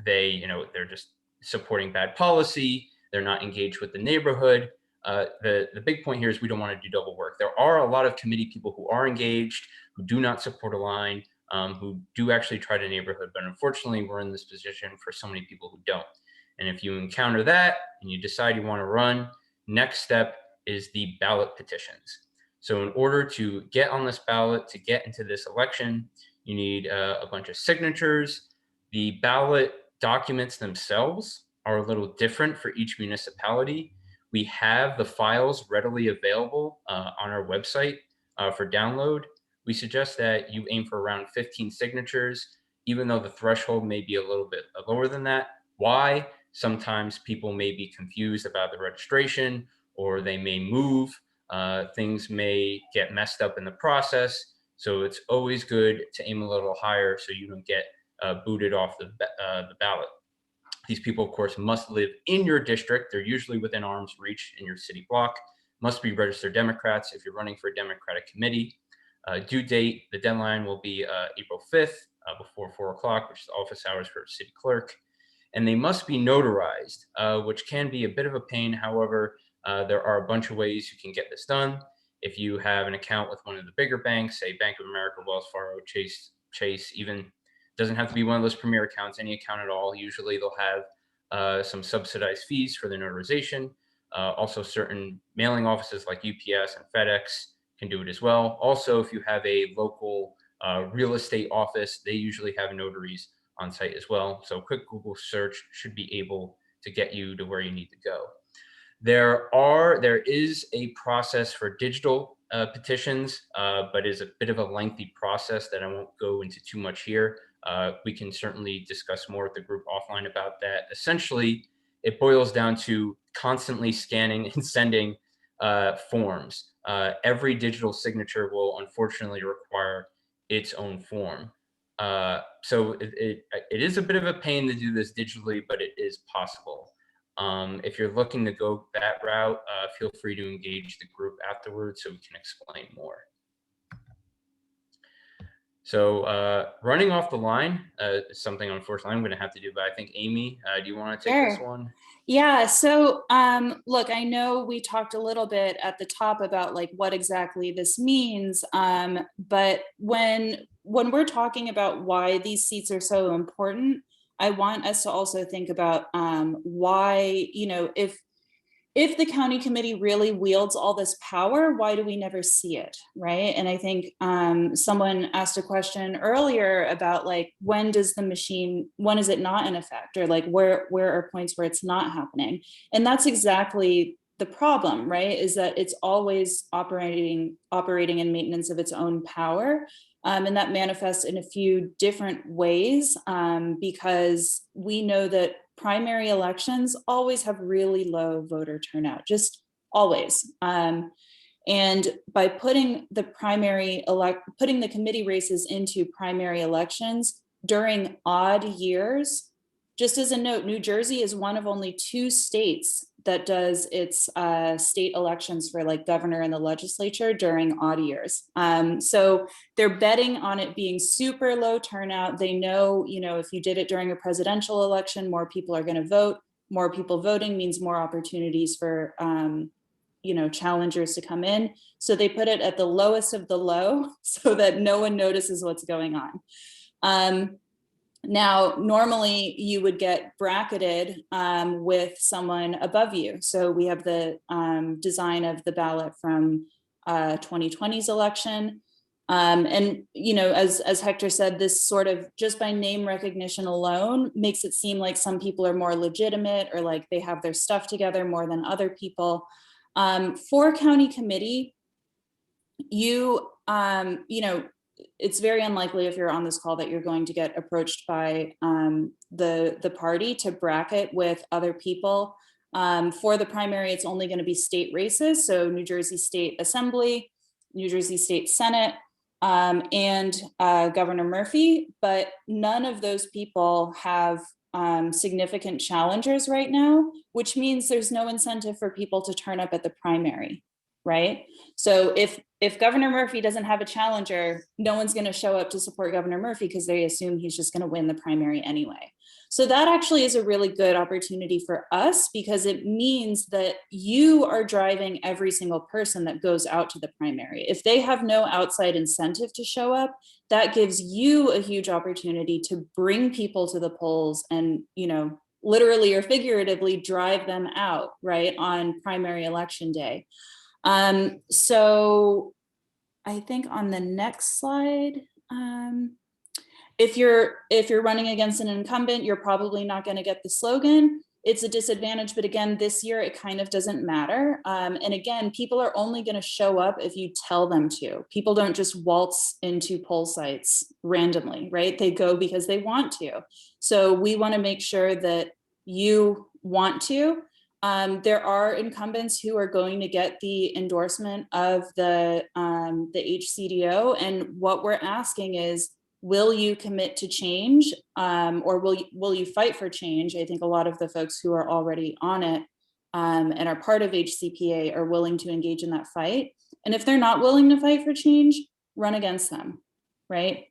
they're just supporting bad policy, they're not engaged with the neighborhood. The big point here is we don't want to do double work. There are a lot of committee people who are engaged, who do not support a line, who do actually try to neighborhood, but unfortunately we're in this position for so many people who don't. And if you encounter that and you decide you want to run, next step is the ballot petitions. So in order to get on this ballot, to get into this election, you need a bunch of signatures. The ballot documents themselves are a little different for each municipality. We have the files readily available on our website for download. we suggest that you aim for around 15 signatures, even though the threshold may be a little bit lower than that. Why? Sometimes people may be confused about the registration, or they may move. Things may get messed up in the process. So it's always good to aim a little higher so you don't get booted off the ballot. These people, of course, must live in your district. They're usually within arm's reach in your city block, must be registered Democrats if you're running for a Democratic committee. Due date, the deadline will be April 5th before 4 o'clock, which is office hours for a city clerk. And they must be notarized, which can be a bit of a pain. However, there are a bunch of ways you can get this done. If you have an account with one of the bigger banks, say Bank of America, Wells Fargo, Chase, even doesn't have to be one of those premier accounts, any account at all. Usually they'll have some subsidized fees for the notarization. Also, certain mailing offices like UPS and FedEx can do it as well. Also, if you have a local real estate office, they usually have notaries on site as well. So a quick Google search should be able to get you to where you need to go. There is a process for digital petitions, but is a bit of a lengthy process that I won't go into too much here. We can certainly discuss more with the group offline about that. Essentially, it boils down to constantly scanning and sending forms. Every digital signature will unfortunately require its own form. So it is a bit of a pain to do this digitally, but it is possible. If you're looking to go that route, feel free to engage the group afterwards so we can explain more. So running off the line is something unfortunately I'm going to have to do, but I think Amy, do you want to take this one? Yeah, so look, I know we talked a little bit at the top about like what exactly this means, but when we're talking about why these seats are so important, I want us to also think about why, you know, if the county committee really wields all this power, why do we never see it, right? And I think someone asked a question earlier about like, when is it not in effect? Or like, where are points where it's not happening? And that's exactly the problem, right? Is that it's always operating in maintenance of its own power. And that manifests in a few different ways because we know that primary elections always have really low voter turnout, just always. And by putting the committee races into primary elections during odd years, just as a note, New Jersey is one of only 2 states that does its state elections for like governor and the legislature during odd years. So they're betting on it being super low turnout. They know, you know, if you did it during a presidential election, more people are going to vote. More people voting means more opportunities for, you know, challengers to come in. So they put it at the lowest of the low so that no one notices what's going on. Now, normally you would get bracketed with someone above you. So we have the design of the ballot from 2020's election. And, you know, as Hector said, this sort of just by name recognition alone makes it seem like some people are more legitimate or like they have their stuff together more than other people. For county committee, you know, it's very unlikely if you're on this call that you're going to get approached by the party to bracket with other people. For the primary, it's only going to be state races. So New Jersey State Assembly, New Jersey State Senate, and Governor Murphy, but none of those people have significant challengers right now, which means there's no incentive for people to turn up at the primary, right? So if Governor Murphy doesn't have a challenger, no one's going to show up to support Governor Murphy because they assume he's just going to win the primary anyway. So that actually is a really good opportunity for us because it means that you are driving every single person that goes out to the primary. If they have no outside incentive to show up, that gives you a huge opportunity to bring people to the polls and, you know, literally or figuratively drive them out, right, on primary election day. So I think on the next slide, if you're running against an incumbent, you're probably not going to get the slogan. it's a disadvantage. But again, this year it kind of doesn't matter. And again, people are only going to show up if you tell them to. People don't just waltz into poll sites randomly, right? They go because they want to. So we want to make sure that you want to. There are incumbents who are going to get the endorsement of the HCDO, and what we're asking is, will you commit to change, or will you fight for change? I think a lot of the folks who are already on it and are part of HCPA are willing to engage in that fight. And if they're not willing to fight for change, run against them, right?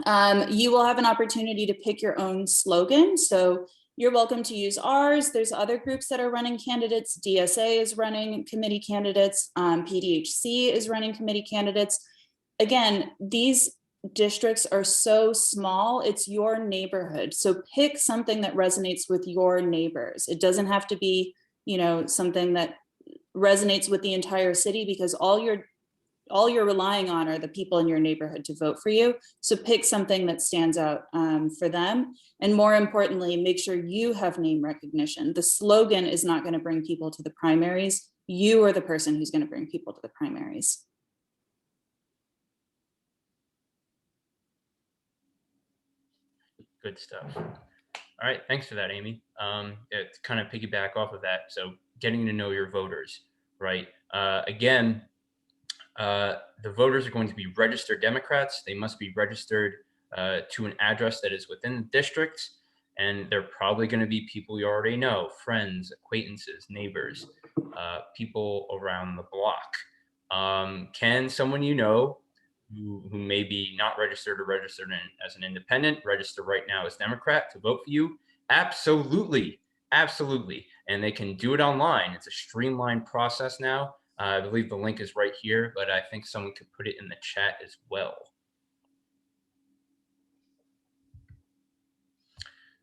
You will have an opportunity to pick your own slogan. So you're welcome to use ours. There's other groups that are running candidates. DSA is running committee candidates. PDHC is running committee candidates. Again, these districts are so small, it's your neighborhood. So pick something that resonates with your neighbors. It doesn't have to be, you know, something that resonates with the entire city, because all you're relying on are the people in your neighborhood to vote for you. So pick something that stands out for them. And more importantly, make sure you have name recognition. The slogan is not going to bring people to the primaries. You are the person who's going to bring people to the primaries. Good stuff. All right, thanks for that, Amy. To kind of piggyback off of that, so getting to know your voters, right? Again, the voters are going to be registered Democrats. They must be registered to an address that is within the district, and they're probably going to be people you already know, friends, acquaintances, neighbors, people around the block. Can someone you know who may be not registered or registered as an independent register right now as Democrat to vote for you? Absolutely, absolutely. And they can do it online. It's a streamlined process now. I believe the link is right here, but I think someone could put it in the chat as well.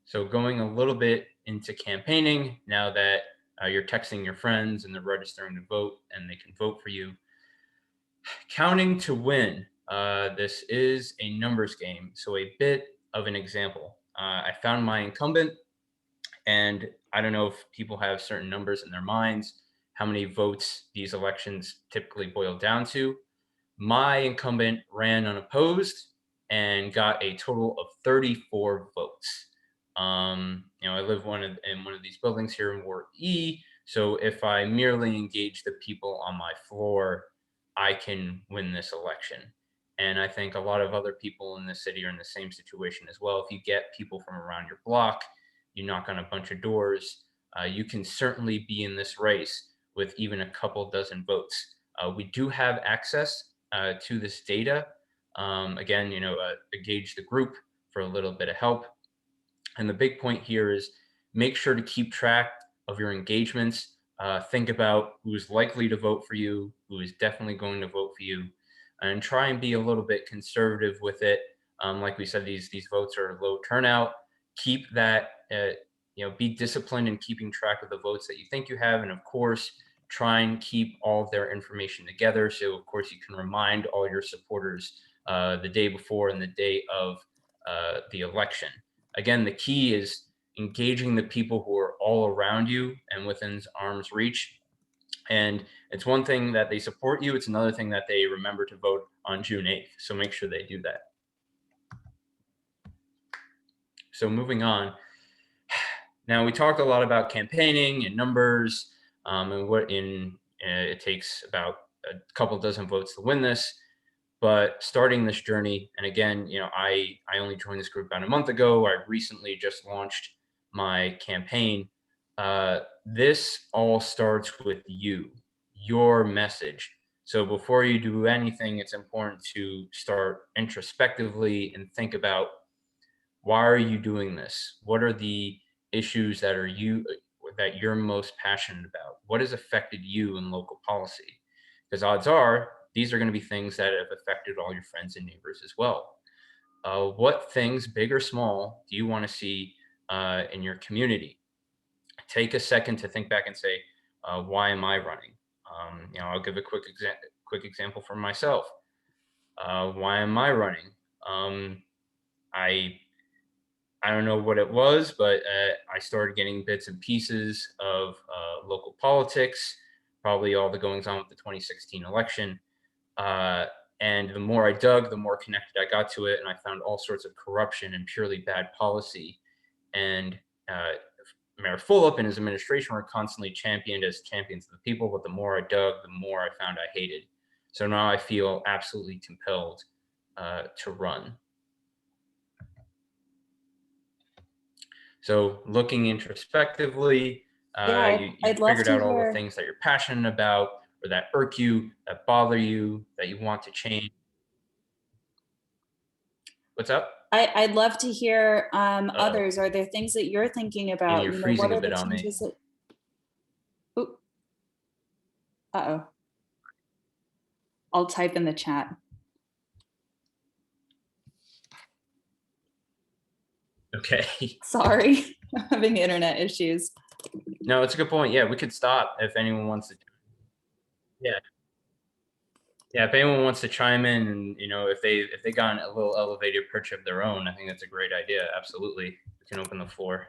So going a little bit into campaigning, now that you're texting your friends and they're registering to vote and they can vote for you. Counting to win. This is a numbers game. So a bit of an example. I found my incumbent, and I don't know if people have certain numbers in their minds, how many votes these elections typically boil down to. My incumbent ran unopposed and got a total of 34 votes. I live in one of these buildings here in Ward E. So if I merely engage the people on my floor, I can win this election. And I think a lot of other people in the city are in the same situation as well. If you get people from around your block, you knock on a bunch of doors, you can certainly be in this race with even a couple dozen votes. We do have access to this data. Again, gauge the group for a little bit of help. And the big point here is make sure to keep track of your engagements. Think about who's likely to vote for you, who is definitely going to vote for you, and try and be a little bit conservative with it. Like we said, these votes are low turnout. Keep that, be disciplined in keeping track of the votes that you think you have. And of course, try and keep all of their information together. So of course you can remind all your supporters the day before and the day of the election. Again, the key is engaging the people who are all around you and within arm's reach. And it's one thing that they support you. It's another thing that they remember to vote on June 8th. So make sure they do that. So moving on. Now we talked a lot about campaigning and numbers and what it takes about a couple dozen votes to win this. But starting this journey, and again, I only joined this group about a month ago. I recently just launched my campaign. This all starts with you, your message. So before you do anything, it's important to start introspectively and think about, why are you doing this? What are the issues that you're most passionate about? What has affected you in local policy? Because odds are these are going to be things that have affected all your friends and neighbors as well. What things, big or small, do you want to see in your community? Take a second to think back and say, why am I running? I'll give a quick example for myself. Why am I running? I don't know what it was, but I started getting bits and pieces of local politics, probably all the goings on with the 2016 election. And the more I dug, the more connected I got to it. And I found all sorts of corruption and purely bad policy. And Mayor Fulop and his administration were constantly championed as champions of the people. But the more I dug, the more I found I hated. So now I feel absolutely compelled to run. So looking introspectively, you I'd love figured to out all the hear. things that you're passionate about, or that irk you, that bother you, that you want to change. What's up? I'd love to hear others. Are there things that you're thinking about? And you're freezing a bit on me. Ooh. Uh-oh. I'll type in the chat. Okay. Sorry, I'm having internet issues. No, it's a good point. Yeah, we could stop if anyone wants to. Yeah. Yeah, if anyone wants to chime in, and if they got a little elevated perch of their own, I think that's a great idea. Absolutely, we can open the floor.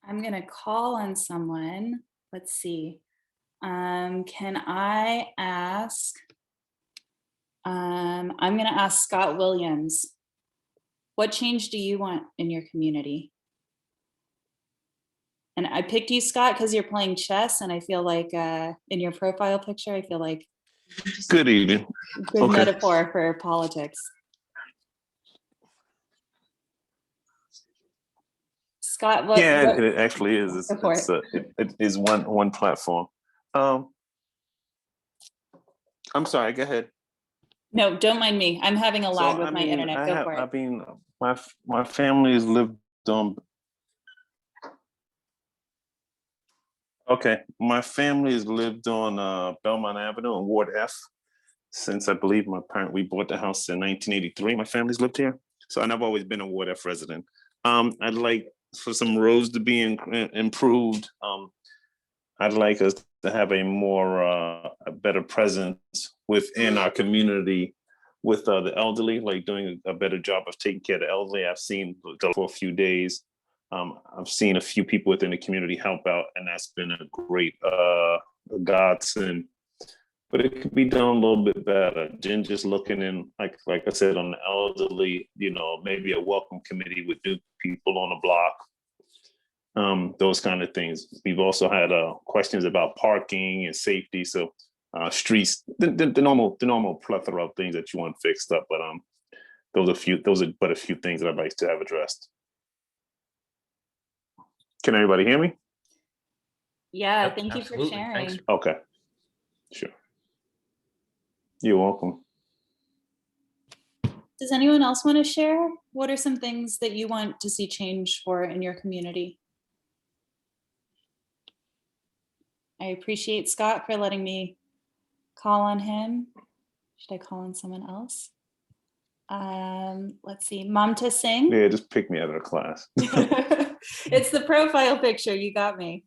I'm gonna call on someone. Let's see. Can I ask? I'm gonna ask Scott Williams. What change do you want in your community? And I picked you, Scott, because you're playing chess, and I feel like in your profile picture, I feel like good evening. Good metaphor for politics. Scott, what? It actually is. It is one platform. I'm sorry. Go ahead. No, don't mind me. I'm having a lag with my internet. Go for it. I mean, my family has lived on. Okay, my family has lived on Belmont Avenue in Ward F since I believe we bought the house in 1983. My family's lived here, so I've always been a Ward F resident. I'd like for some roads to be improved. I'd like us to have a better presence within our community with the elderly, like doing a better job of taking care of the elderly. I've seen for a few days. I've seen a few people within the community help out, and that's been a great godsend. But it could be done a little bit better. Jen just looking in, like I said, on the elderly, maybe a welcome committee with new people on the block, those kind of things. We've also had questions about parking and safety. So streets, the normal plethora of things that you want fixed up. But those are but a few things that I'd like to have addressed. Can everybody hear me? Yeah, Yep, thank absolutely. you for sharing. Thanks. Okay, sure. You're welcome. Does anyone else want to share? What are some things that you want to see change for in your community? I appreciate Scott for letting me call on him. Should I call on someone else? Let's see, Mamta Singh. Yeah, just pick me out of the class. It's the profile picture. You got me.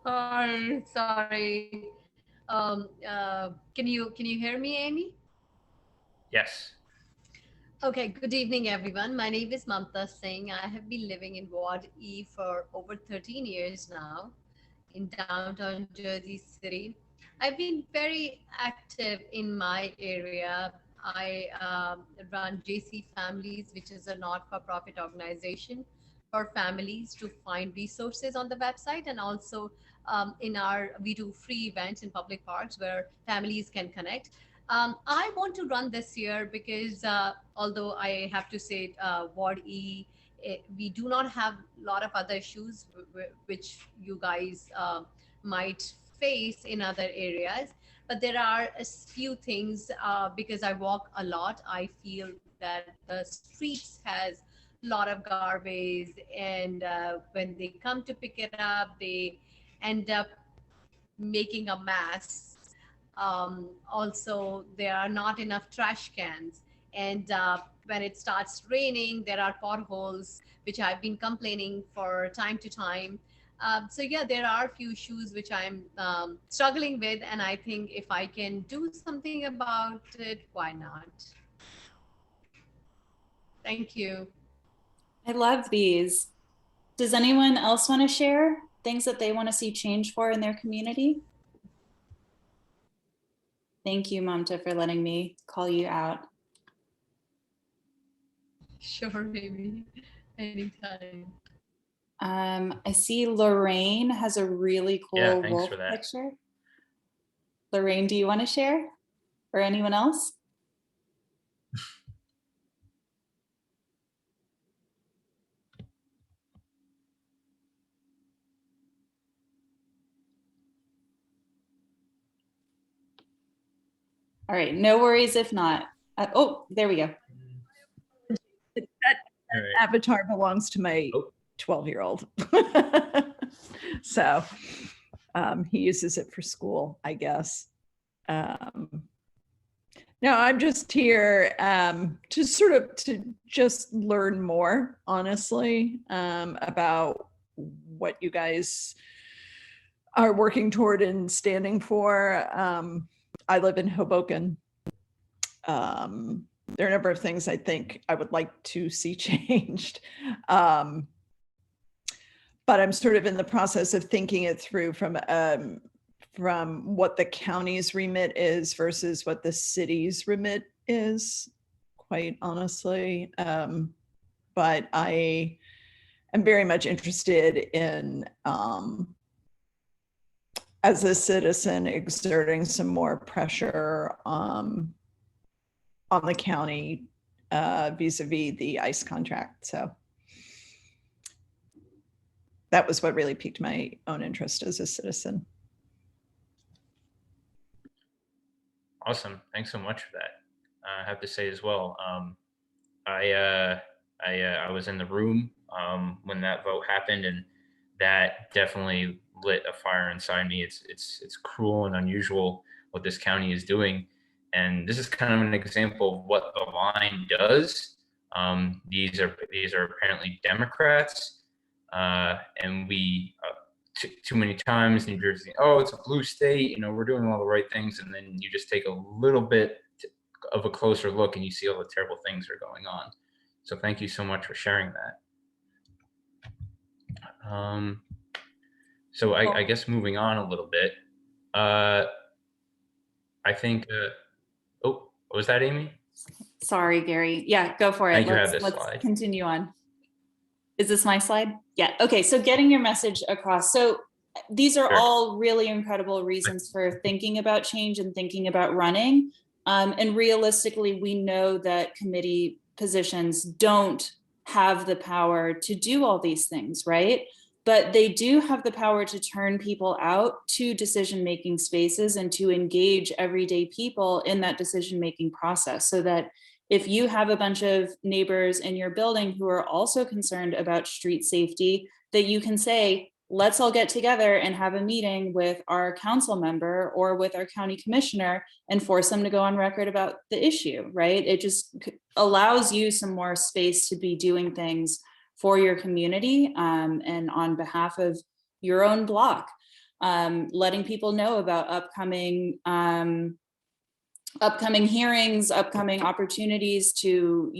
Sorry. Can you hear me, Amy? Yes. Okay, good evening, everyone. My name is Mamta Singh. I have been living in Ward E for over 13 years now in downtown Jersey City. I've been very active in my area. I run JC Families, which is a not-for-profit organization for families to find resources on the website, and also we do free events in public parks where families can connect. I want to run this year because although I have to say Ward E, we do not have a lot of other issues which you guys might face in other areas, but there are a few things because I walk a lot. I feel that the streets has a lot of garbage, and when they come to pick it up, they end up making a mess. Also, there are not enough trash cans, and when it starts raining, there are potholes, which I've been complaining for time to time. So yeah, there are a few issues which I'm struggling with, and I think if I can do something about it, why not? Thank you. I love these. Does anyone else want to share things that they want to see change for in their community? Thank you, Mamta, for letting me call you out. Sure, maybe anytime. I see Lorraine has a really cool Yeah, thanks wolf for that. picture. Lorraine, do you want to share? Or anyone else? All right, no worries if not. Oh, there we go. That avatar belongs to my 12-year-old. So he uses it for school, I guess. No, I'm just here to just learn more, honestly, about what you guys are working toward and standing for. I live in Hoboken. There are a number of things I think I would like to see changed. But I'm sort of in the process of thinking it through from what the county's remit is versus what the city's remit is, quite honestly. But I am very much interested in, as a citizen, exerting some more pressure on the county vis-a-vis the ICE contract. So that was what really piqued my own interest as a citizen. Awesome. Thanks so much for that. I have to say as well, I was in the room when that vote happened, and that definitely lit a fire inside me. It's cruel and unusual what this county is doing, and this is kind of an example of what the line does. These are apparently Democrats, and we too many times New Jersey, oh, it's a blue state, you know, we're doing all the right things, and then you just take a little bit of a closer look and you see all the terrible things that are going on. So thank you so much for sharing that. So I guess moving on a little bit, I think, oh, was that Amy? Sorry, Gary. Yeah, go for it. I think you have this let's slide. Continue on. Is this my slide? Yeah. Okay. So getting your message across. So these are all really incredible reasons for thinking about change and thinking about running. And realistically, we know that committee positions don't have the power to do all these things, right? But they do have the power to turn people out to decision-making spaces and to engage everyday people in that decision-making process, so that if you have a bunch of neighbors in your building who are also concerned about street safety, that you can say, let's all get together and have a meeting with our council member or with our county commissioner and force them to go on record about the issue, right? It just allows you some more space to be doing things for your community and on behalf of your own block, letting people know about upcoming hearings, upcoming opportunities to,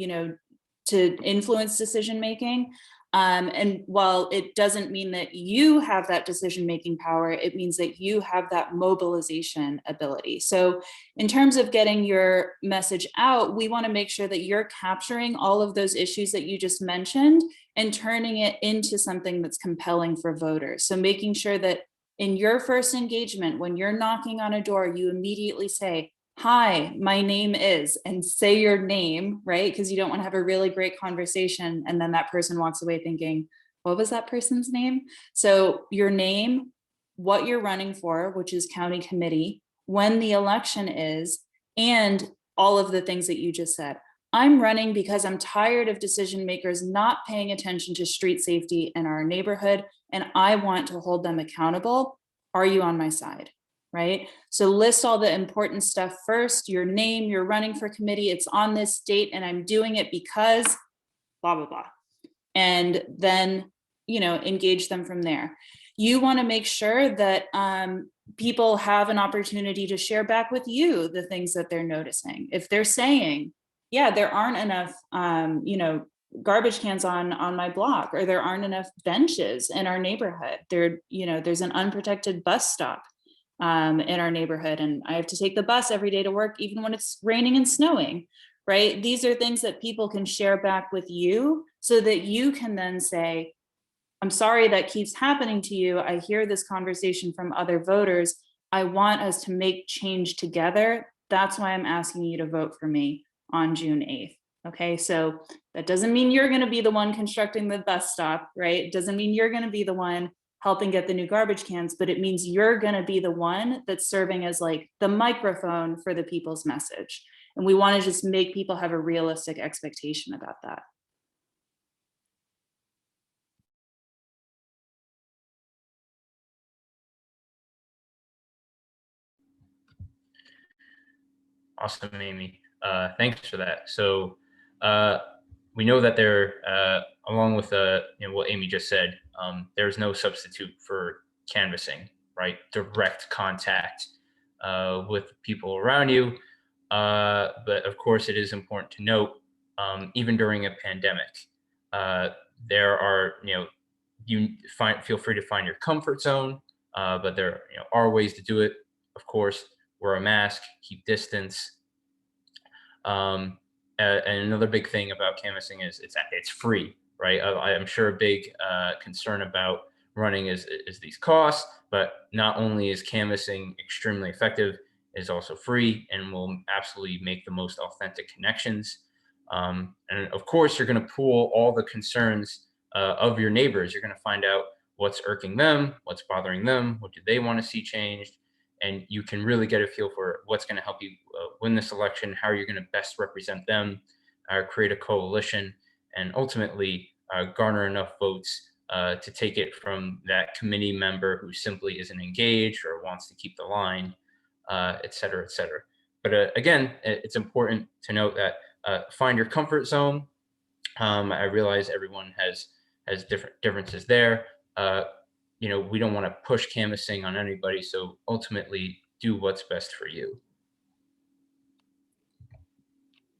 to influence decision-making. And while it doesn't mean that you have that decision-making power, it means that you have that mobilization ability. So in terms of getting your message out, we want to make sure that you're capturing all of those issues that you just mentioned and turning it into something that's compelling for voters. So making sure that in your first engagement, when you're knocking on a door, you immediately say, hi, my name is, and say your name, right? Because you don't want to have a really great conversation and then that person walks away thinking, what was that person's name? So your name, what you're running for, which is county committee, when the election is, and all of the things that you just said. I'm running because I'm tired of decision makers not paying attention to street safety in our neighborhood, and I want to hold them accountable. Are you on my side? right? So list all the important stuff first, your name, you're running for committee, it's on this date, and I'm doing it because blah, blah, blah. And then, you know, engage them from there. You want to make sure that people have an opportunity to share back with you the things that they're noticing. If they're saying, yeah, there aren't enough, you know, garbage cans on my block, or there aren't enough benches in our neighborhood. There, you know, there's an unprotected bus stop in our neighborhood, and I have to take the bus every day to work, even when it's raining and snowing, right? These are things that people can share back with you so that you can then say, I'm sorry that keeps happening to you. I hear this conversation from other voters. I want us to make change together. That's why I'm asking you to vote for me on June 8th. Okay, so that doesn't mean you're going to be the one constructing the bus stop, right? It doesn't mean you're going to be the one helping get the new garbage cans, but it means you're going to be the one that's serving as like the microphone for the people's message. And we want to just make people have a realistic expectation about that. Awesome, Amy. Thanks for that. So we know that there, along with you know, what Amy just said, there's no substitute for canvassing, right? Direct contact with people around you. But of course, it is important to note, even during a pandemic, there are, you know, feel free to find your comfort zone, but there, you know, are ways to do it. Of course, wear a mask, keep distance. And another big thing about canvassing is it's free, right? I'm sure a big concern about running is these costs, but not only is canvassing extremely effective, it is also free and will absolutely make the most authentic connections. And of course, you're going to pool all the concerns of your neighbors. You're going to find out what's irking them, what's bothering them, what do they want to see changed, and you can really get a feel for what's going to help you win this election, how you're going to best represent them, create a coalition, and ultimately garner enough votes to take it from that committee member who simply isn't engaged or wants to keep the line, et cetera, et cetera. But again, it's important to note that find your comfort zone. I realize everyone has different differences there. You know, we don't want to push canvassing on anybody, so ultimately do what's best for you.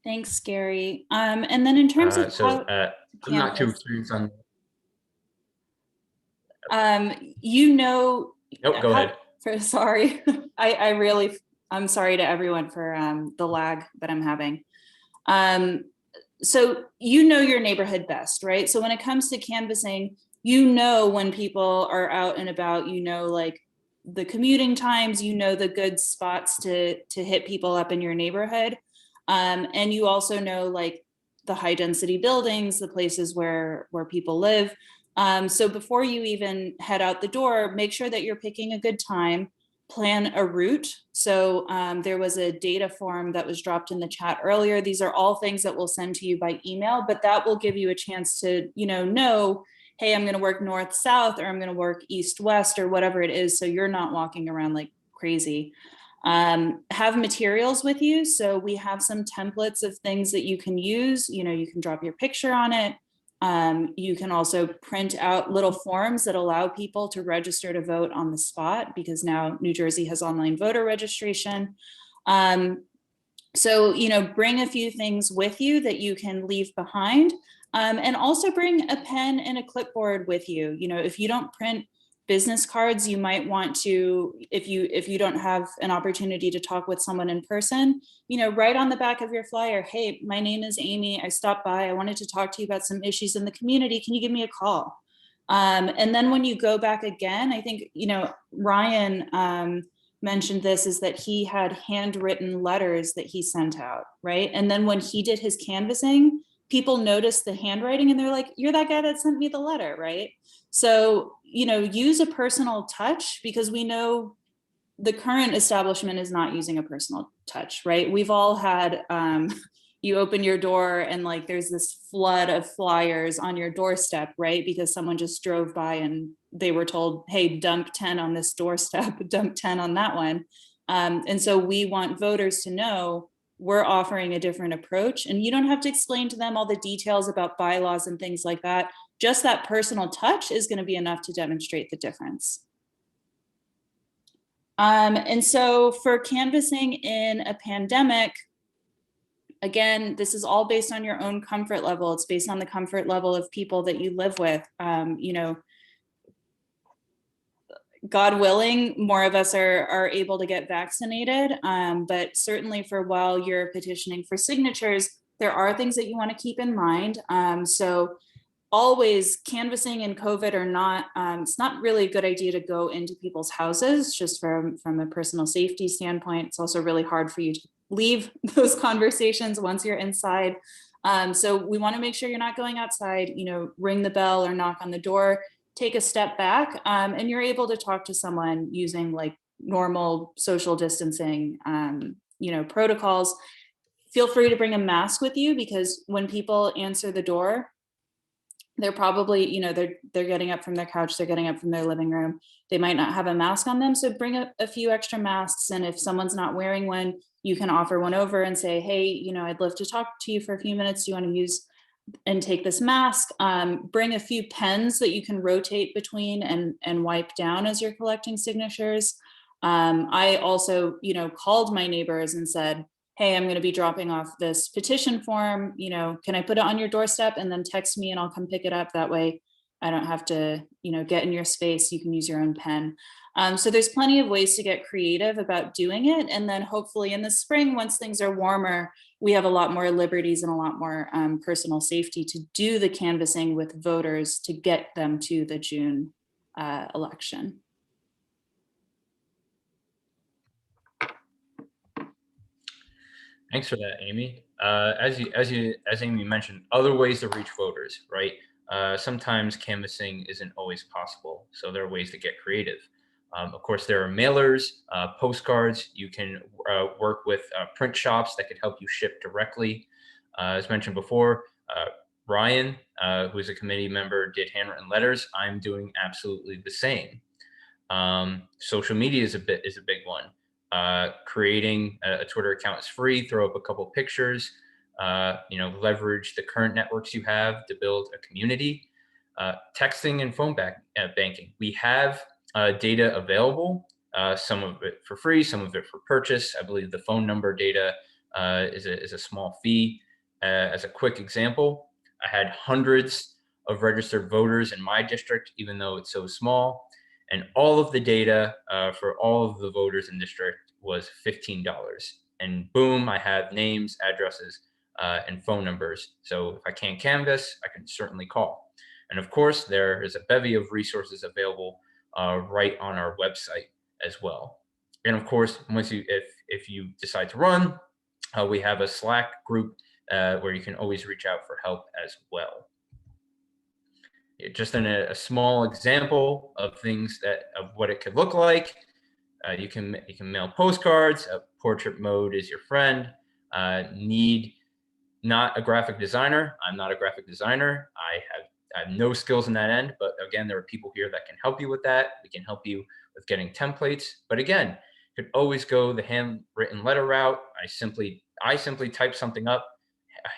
Thanks, Gary. And then in terms of I'm not too experienced on. You know. Nope, go ahead. Sorry, I'm sorry to everyone for the lag that I'm having. So you know your neighborhood best, right? So when it comes to canvassing, you know when people are out and about, you know, like the commuting times, you know the good spots to hit people up in your neighborhood. And you also know like the high density buildings, the places where people live. So before you even head out the door, make sure that you're picking a good time, plan a route. So there was a data form that was dropped in the chat earlier. These are all things that we'll send to you by email, but that will give you a chance to, you know, hey, I'm going to work north, south, or I'm going to work east, west, or whatever it is. So you're not walking around like crazy. Have materials with you. So we have some templates of things that you can use. You know, you can drop your picture on it. You can also print out little forms that allow people to register to vote on the spot, because now New Jersey has online voter registration. So, you know, bring a few things with you that you can leave behind, and also bring a pen and a clipboard with you. You know, if you don't print business cards, you might want to, if you don't have an opportunity to talk with someone in person, you know, write on the back of your flyer, hey, my name is Amy, I stopped by, I wanted to talk to you about some issues in the community, can you give me a call? And then when you go back again, I think, you know, Ryan mentioned this, is that he had handwritten letters that he sent out, right? And then when he did his canvassing, people noticed the handwriting and they're like, you're that guy that sent me the letter, right? So, you know, use a personal touch, because we know the current establishment is not using a personal touch, right? We've all had, you open your door and like there's this flood of flyers on your doorstep, right? Because someone just drove by and they were told, hey, dump 10 on this doorstep, dump 10 on that one. And so we want voters to know we're offering a different approach, and you don't have to explain to them all the details about bylaws and things like that. Just that personal touch is going to be enough to demonstrate the difference. And so for canvassing in a pandemic, again, this is all based on your own comfort level. It's based on the comfort level of people that you live with. You know, God willing, more of us are able to get vaccinated. But certainly for while you're petitioning for signatures, there are things that you want to keep in mind. So always canvassing in COVID or not, it's not really a good idea to go into people's houses just from a personal safety standpoint. It's also really hard for you to leave those conversations once you're inside. So we want to make sure you're not going outside, you know, ring the bell or knock on the door, take a step back, and you're able to talk to someone using like normal social distancing, you know, protocols. Feel free to bring a mask with you, because when people answer the door, they're probably, you know, they're getting up from their couch, they're getting up from their living room. They might not have a mask on them. So bring a few extra masks. And if someone's not wearing one, you can offer one over and say, hey, you know, I'd love to talk to you for a few minutes. Do you want to use and take this mask? Bring a few pens that you can rotate between and wipe down as you're collecting signatures. I also, you know, called my neighbors and said, hey, I'm going to be dropping off this petition form, you know, can I put it on your doorstep, and then text me and I'll come pick it up. That way I don't have to, you know, get in your space. You can use your own pen. So there's plenty of ways to get creative about doing it. And then hopefully in the spring, once things are warmer, we have a lot more liberties and a lot more personal safety to do the canvassing with voters to get them to the June election. Thanks for that, Amy. As Amy mentioned, other ways to reach voters, right? Sometimes canvassing isn't always possible, so there are ways to get creative. Of course, there are mailers, postcards. You can work with print shops that could help you ship directly. As mentioned before, Ryan, who is a committee member, did handwritten letters. I'm doing absolutely the same. Social media is a big one. Creating a Twitter account is free. Throw up a couple pictures. You know, leverage the current networks you have to build a community. Texting and phone banking. We have data available. Some of it for free, some of it for purchase. I believe the phone number data is a small fee. As a quick example, I had hundreds of registered voters in my district, even though it's so small. And all of the data for all of the voters in district was $15. And boom, I have names, addresses, and phone numbers. So if I can't canvass, I can certainly call. And of course, there is a bevy of resources available right on our website as well. And of course, if you decide to run, we have a Slack group where you can always reach out for help as well. Just in a small example of things of what it could look like, you can mail postcards. Portrait mode is your friend. Need not a graphic designer. I'm not a graphic designer. I have no skills in that end, but again, there are people here that can help you with that. We can help you with getting templates. But again, you could always go the handwritten letter route. I simply type something up,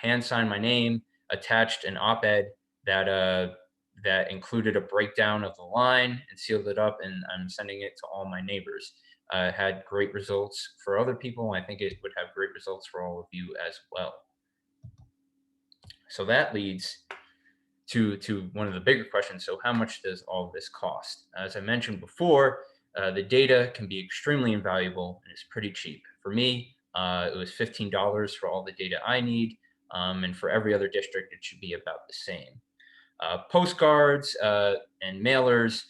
hand sign my name, attached an op-ed that included a breakdown of the line and sealed it up, and I'm sending it to all my neighbors. Had great results for other people. I think it would have great results for all of you as well. So that leads to one of the bigger questions. So how much does all of this cost? As I mentioned before, the data can be extremely invaluable and it's pretty cheap. For me, it was $15 for all the data I need. And for every other district, it should be about the same. Postcards and mailers,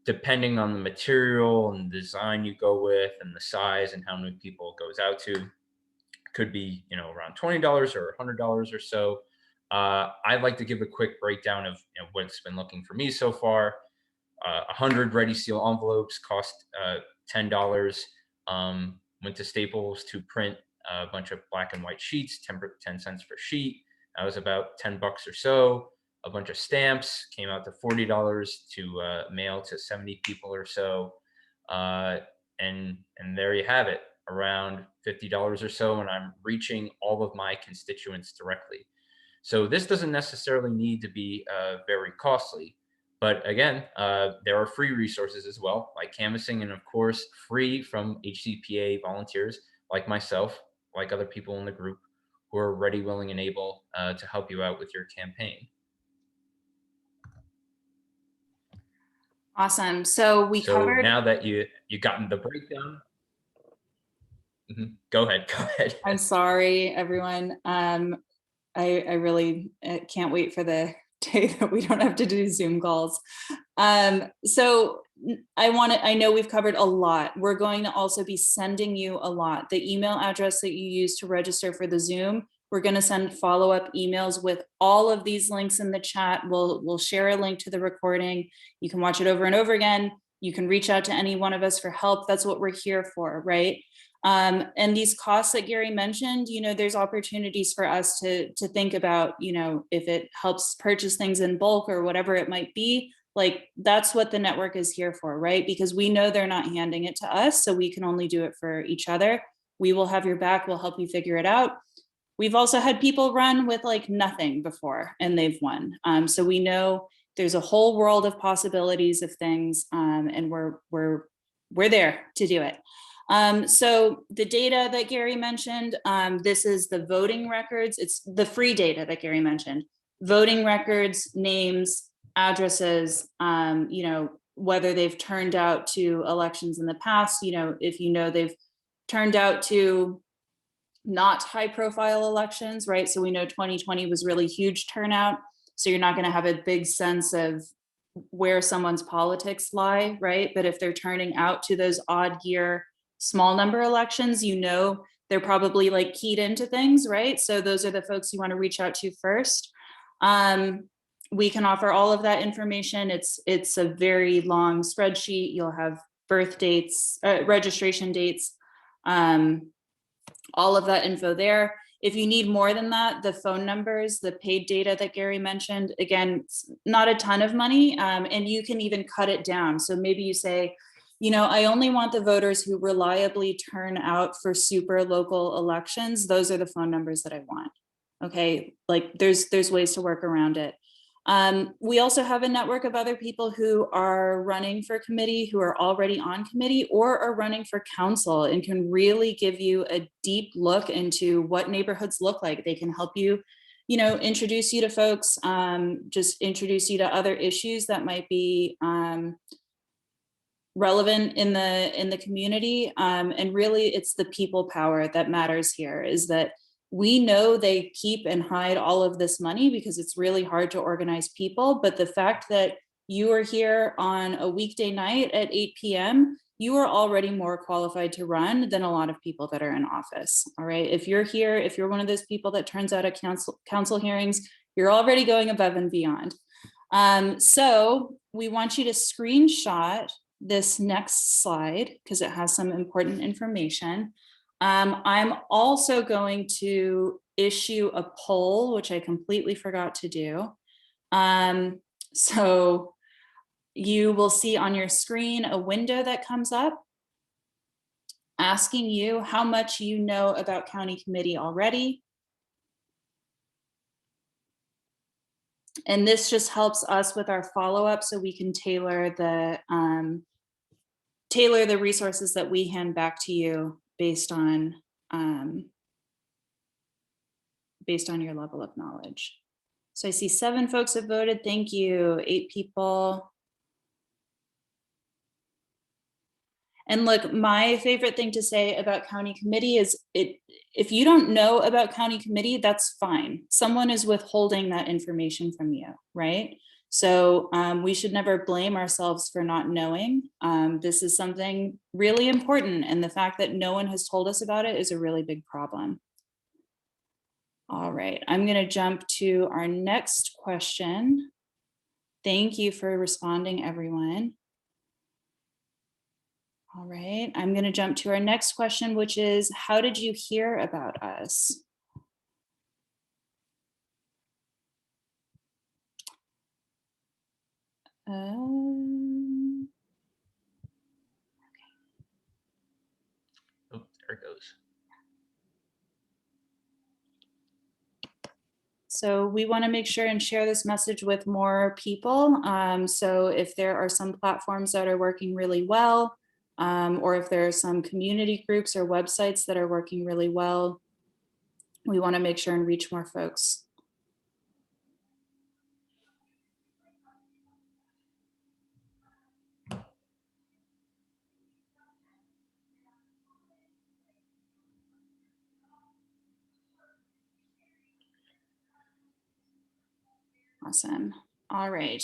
depending on the material and the design you go with and the size and how many people it goes out to, could be, you know, around $20 or $100 or so. I'd like to give a quick breakdown of, you know, what's been looking for me so far. 100 ready seal envelopes cost $10. Went to Staples to print a bunch of black and white sheets, 10 cents per sheet. That was about $10 or so. A bunch of stamps came out to $40 to mail to 70 people or so. And there you have it, around $50 or so, and I'm reaching all of my constituents directly. So this doesn't necessarily need to be very costly, but again, there are free resources as well, like canvassing, and of course, free from HCPA volunteers like myself, like other people in the group who are ready, willing, and able to help you out with your campaign. Awesome. So we covered. Now that you gotten the breakdown. Go ahead. I'm sorry, everyone. I really can't wait for the day that we don't have to do Zoom calls. So I know we've covered a lot. We're going to also be sending you a lot. The email address that you use to register for the Zoom, we're going to send follow-up emails with all of these links in the chat. We'll share a link to the recording. You can watch it over and over again. You can reach out to any one of us for help. That's what we're here for, right? And these costs that Gary mentioned, there's opportunities for us to think about, if it helps purchase things in bulk or whatever it might be, like that's what the network is here for, right? Because we know they're not handing it to us, so we can only do it for each other. We will have your back. We'll help you figure it out. We've also had people run with like nothing before and they've won. So we know there's a whole world of possibilities of things, and we're there to do it. So the data that Gary mentioned, this is the voting records. It's the free data that Gary mentioned. Voting records, names, addresses, whether they've turned out to elections in the past, if they've turned out to not high profile elections, right? So we know 2020 was really huge turnout. So you're not going to have a big sense of where someone's politics lie, right? But if they're turning out to those odd year, small number elections, they're probably like keyed into things, right? So those are the folks you want to reach out to first. We can offer all of that information. It's a very long spreadsheet. You'll have birth dates, registration dates, all of that info there. If you need more than that, the phone numbers, the paid data that Gary mentioned, again, it's not a ton of money, and you can even cut it down. So maybe you say, I only want the voters who reliably turn out for super local elections. Those are the phone numbers that I want. Okay, like there's ways to work around it. We also have a network of other people who are running for committee, who are already on committee or are running for council, and can really give you a deep look into what neighborhoods look like. They can help you, introduce you to folks, just introduce you to other issues that might be relevant in the community. And really it's the people power that matters here, is that we know they keep and hide all of this money because it's really hard to organize people. But the fact that you are here on a weekday night at 8 p.m., you are already more qualified to run than a lot of people that are in office. All right. If you're here, if you're one of those people that turns out at council hearings, you're already going above and beyond. So we want you to screenshot this next slide because it has some important information. I'm also going to issue a poll, which I completely forgot to do. So you will see on your screen a window that comes up asking you how much you know about county committee already. And this just helps us with our follow-up so we can tailor the resources that we hand back to you based on your level of knowledge. So I see 7 folks have voted. Thank you. 8 people. And look, my favorite thing to say about county committee is if you don't know about county committee, that's fine. Someone is withholding that information from you, right? So we should never blame ourselves for not knowing. This is something really important, and the fact that no one has told us about it is a really big problem. All right, I'm going to jump to our next question. Thank you for responding, everyone. All right, I'm going to jump to our next question, which is, how did you hear about us? Oh, there it goes. So we want to make sure and share this message with more people. So if there are some platforms that are working really well, or if there are some community groups or websites that are working really well, we want to make sure and reach more folks. Awesome. All right.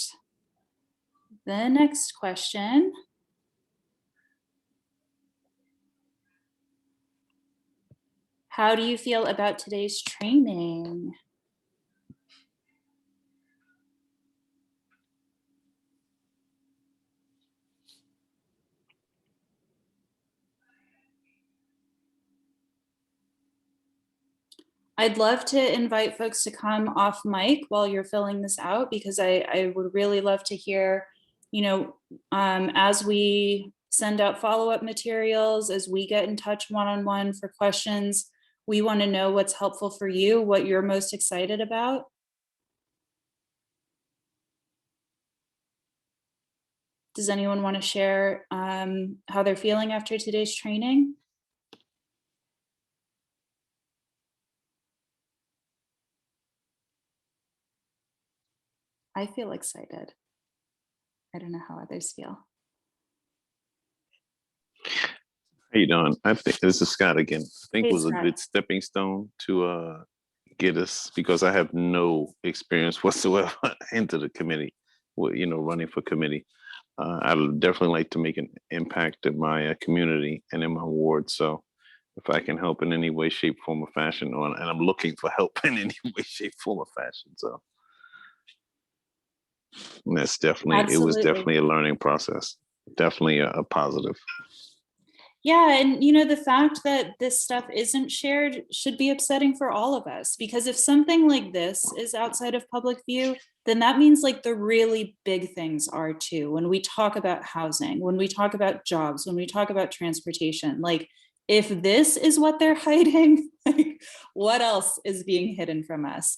The next question. How do you feel about today's training? I'd love to invite folks to come off mic while you're filling this out, because I would really love to hear, you know, as we send out follow-up materials, as we get in touch one-on-one for questions, we want to know what's helpful for you, what you're most excited about. Does anyone want to share how they're feeling after today's training? I feel excited. I don't know how others feel. How you doing? I think this is Scott again. I think Hey, it was a Scott. good stepping stone to get us, because I have no experience whatsoever into the committee, you know, running for committee. I would definitely like to make an impact in my community and in my ward. So if I can help in any way, shape, form, or fashion, and I'm looking for help in any way, shape, form, or fashion. So that's definitely, it was Absolutely. definitely a learning process. Definitely a positive. Yeah, and you know, the fact that this stuff isn't shared should be upsetting for all of us, because if something like this is outside of public view, then that means like the really big things are too. When we talk about housing, when we talk about jobs, when we talk about transportation, like if this is what they're hiding, like what else is being hidden from us?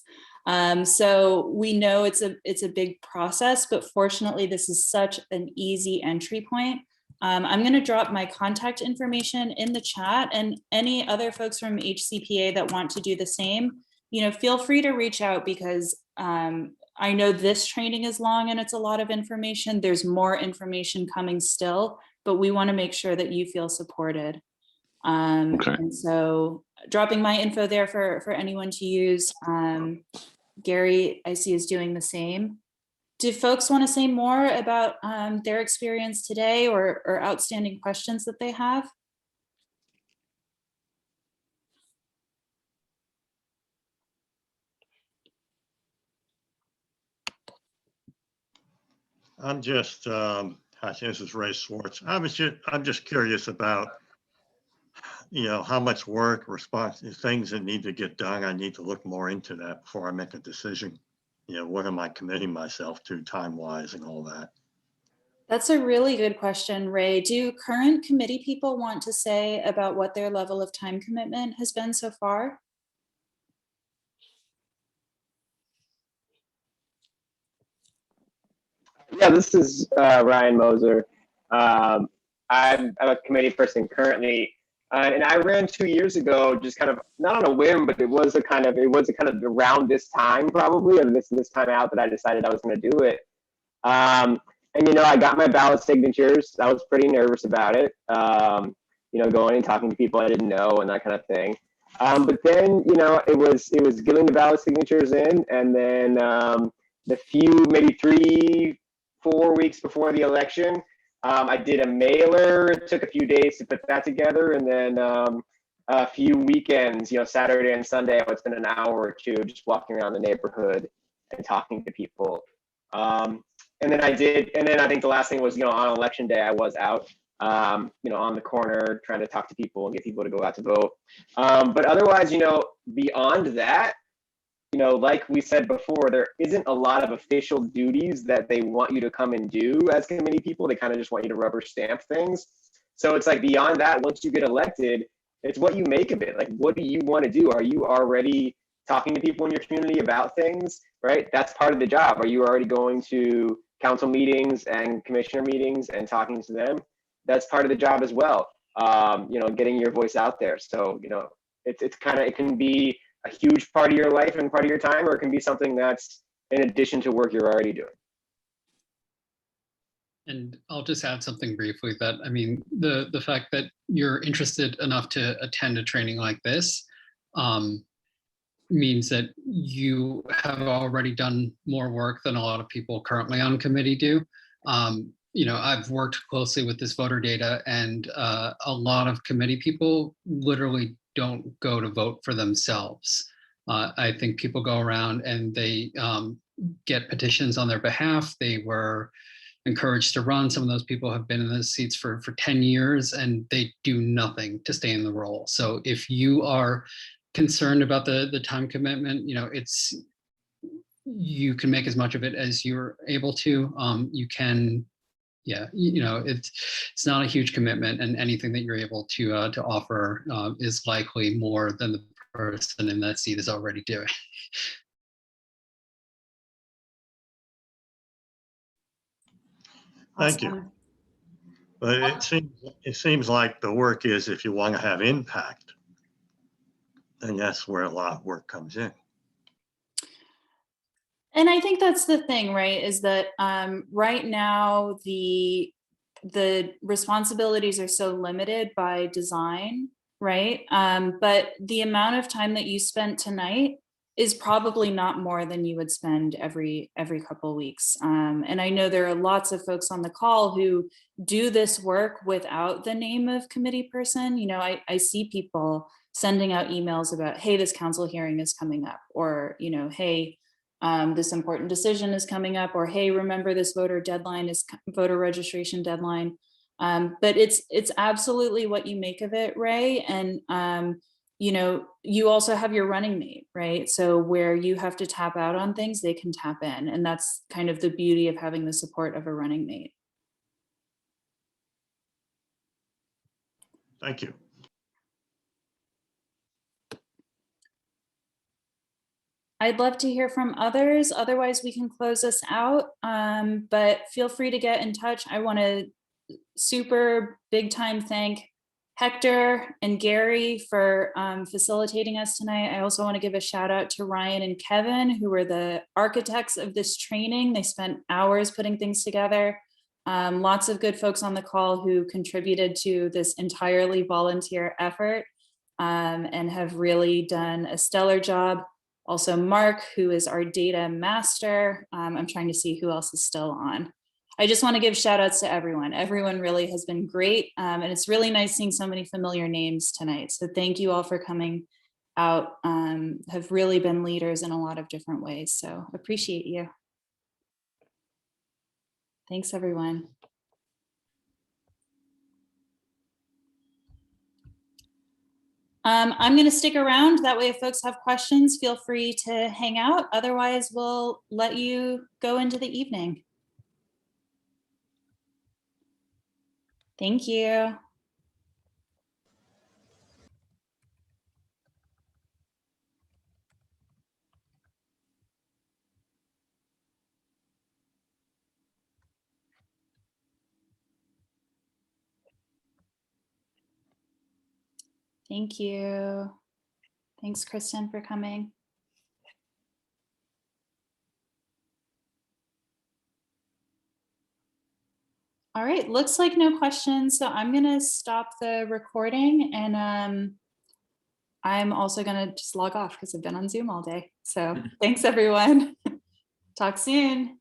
So we know it's a big process, but fortunately this is such an easy entry point. I'm going to drop my contact information in the chat, and any other folks from HCPA that want to do the same, you know, feel free to reach out, because I know this training is long and it's a lot of information. There's more information coming still, but we want to make sure that you feel supported. Okay. And so dropping my info there for anyone to use. Gary, I see, is doing the same. Do folks want to say more about their experience today, or outstanding questions that they have? I'm just, this is Ray Swartz. I'm just curious about, you know, how much work, things that need to get done. I need to look more into that before I make a decision. You know, what am I committing myself to time-wise and all that? That's a really good question, Ray. Do current committee people want to say about what their level of time commitment has been so far? Yeah, this is Ryan Moser. I'm a committee person currently, and I ran 2 years ago, just kind of not on a whim, but it was a kind of around this time probably, or this time out, that I decided I was going to do it. And you know, I got my ballot signatures. I was pretty nervous about it. You know, going and talking to people I didn't know and that kind of thing. But then, you know, it was getting the ballot signatures in, and then the few, maybe 3-4 weeks before the election, I did a mailer. It took a few days to put that together, and then a few weekends, you know, Saturday and Sunday, I would spend an hour or two just walking around the neighborhood and talking to people. And then I think the last thing was, you know, on election day, I was out on the corner trying to talk to people and get people to go out to vote. But otherwise, beyond that, like we said before, there isn't a lot of official duties that they want you to come and do as committee people. They kind of just want you to rubber stamp things. So it's like beyond that, once you get elected, it's what you make of it. Like, what do you want to do? Are you already talking to people in your community about things, right? That's part of the job. Are you already going to council meetings and commissioner meetings and talking to them? That's part of the job as well. Getting your voice out there. So, it can be a huge part of your life and part of your time, or it can be something that's in addition to work you're already doing. And I'll just add something briefly that, I mean, the fact that you're interested enough to attend a training like this means that you have already done more work than a lot of people currently on committee do. I've worked closely with this voter data, and a lot of committee people literally don't go to vote for themselves. I think people go around and they get petitions on their behalf. They were encouraged to run. Some of those people have been in those seats for 10 years and they do nothing to stay in the role. So if you are concerned about the time commitment, you can make as much of it as you're able to. You can, it's not a huge commitment, and anything that you're able to offer is likely more than the person in that seat is already doing. Thank you. But it seems like the work is, if you want to have impact, then that's where a lot of work comes in. And I think that's the thing, right? Is that right now the responsibilities are so limited by design, right? But the amount of time that you spent tonight is probably not more than you would spend every couple of weeks. And I know there are lots of folks on the call who do this work without the name of committee person. I see people sending out emails about, hey, this council hearing is coming up, or, hey, this important decision is coming up, or, hey, remember this voter registration deadline. But it's absolutely what you make of it, Ray. And, you also have your running mate, right? So where you have to tap out on things, they can tap in. And that's kind of the beauty of having the support of a running mate. Thank you. I'd love to hear from others. Otherwise, we can close this out. But feel free to get in touch. I want to super big time thank Hector and Gary for facilitating us tonight. I also want to give a shout out to Ryan and Kevin, who were the architects of this training. They spent hours putting things together. Lots of good folks on the call who contributed to this entirely volunteer effort and have really done a stellar job. Also Mark, who is our data master. I'm trying to see who else is still on. I just want to give shout outs to everyone. Everyone really has been great. And it's really nice seeing so many familiar names tonight. So thank you all for coming out. Have really been leaders in a lot of different ways. So appreciate you. Thanks, everyone. I'm going to stick around. That way, if folks have questions, feel free to hang out. Otherwise, we'll let you go into the evening. Thank you. Thank you. Thanks, Kristen, for coming. All right, looks like no questions. So I'm going to stop the recording, and I'm also going to just log off because I've been on Zoom all day. So thanks, everyone. Talk soon.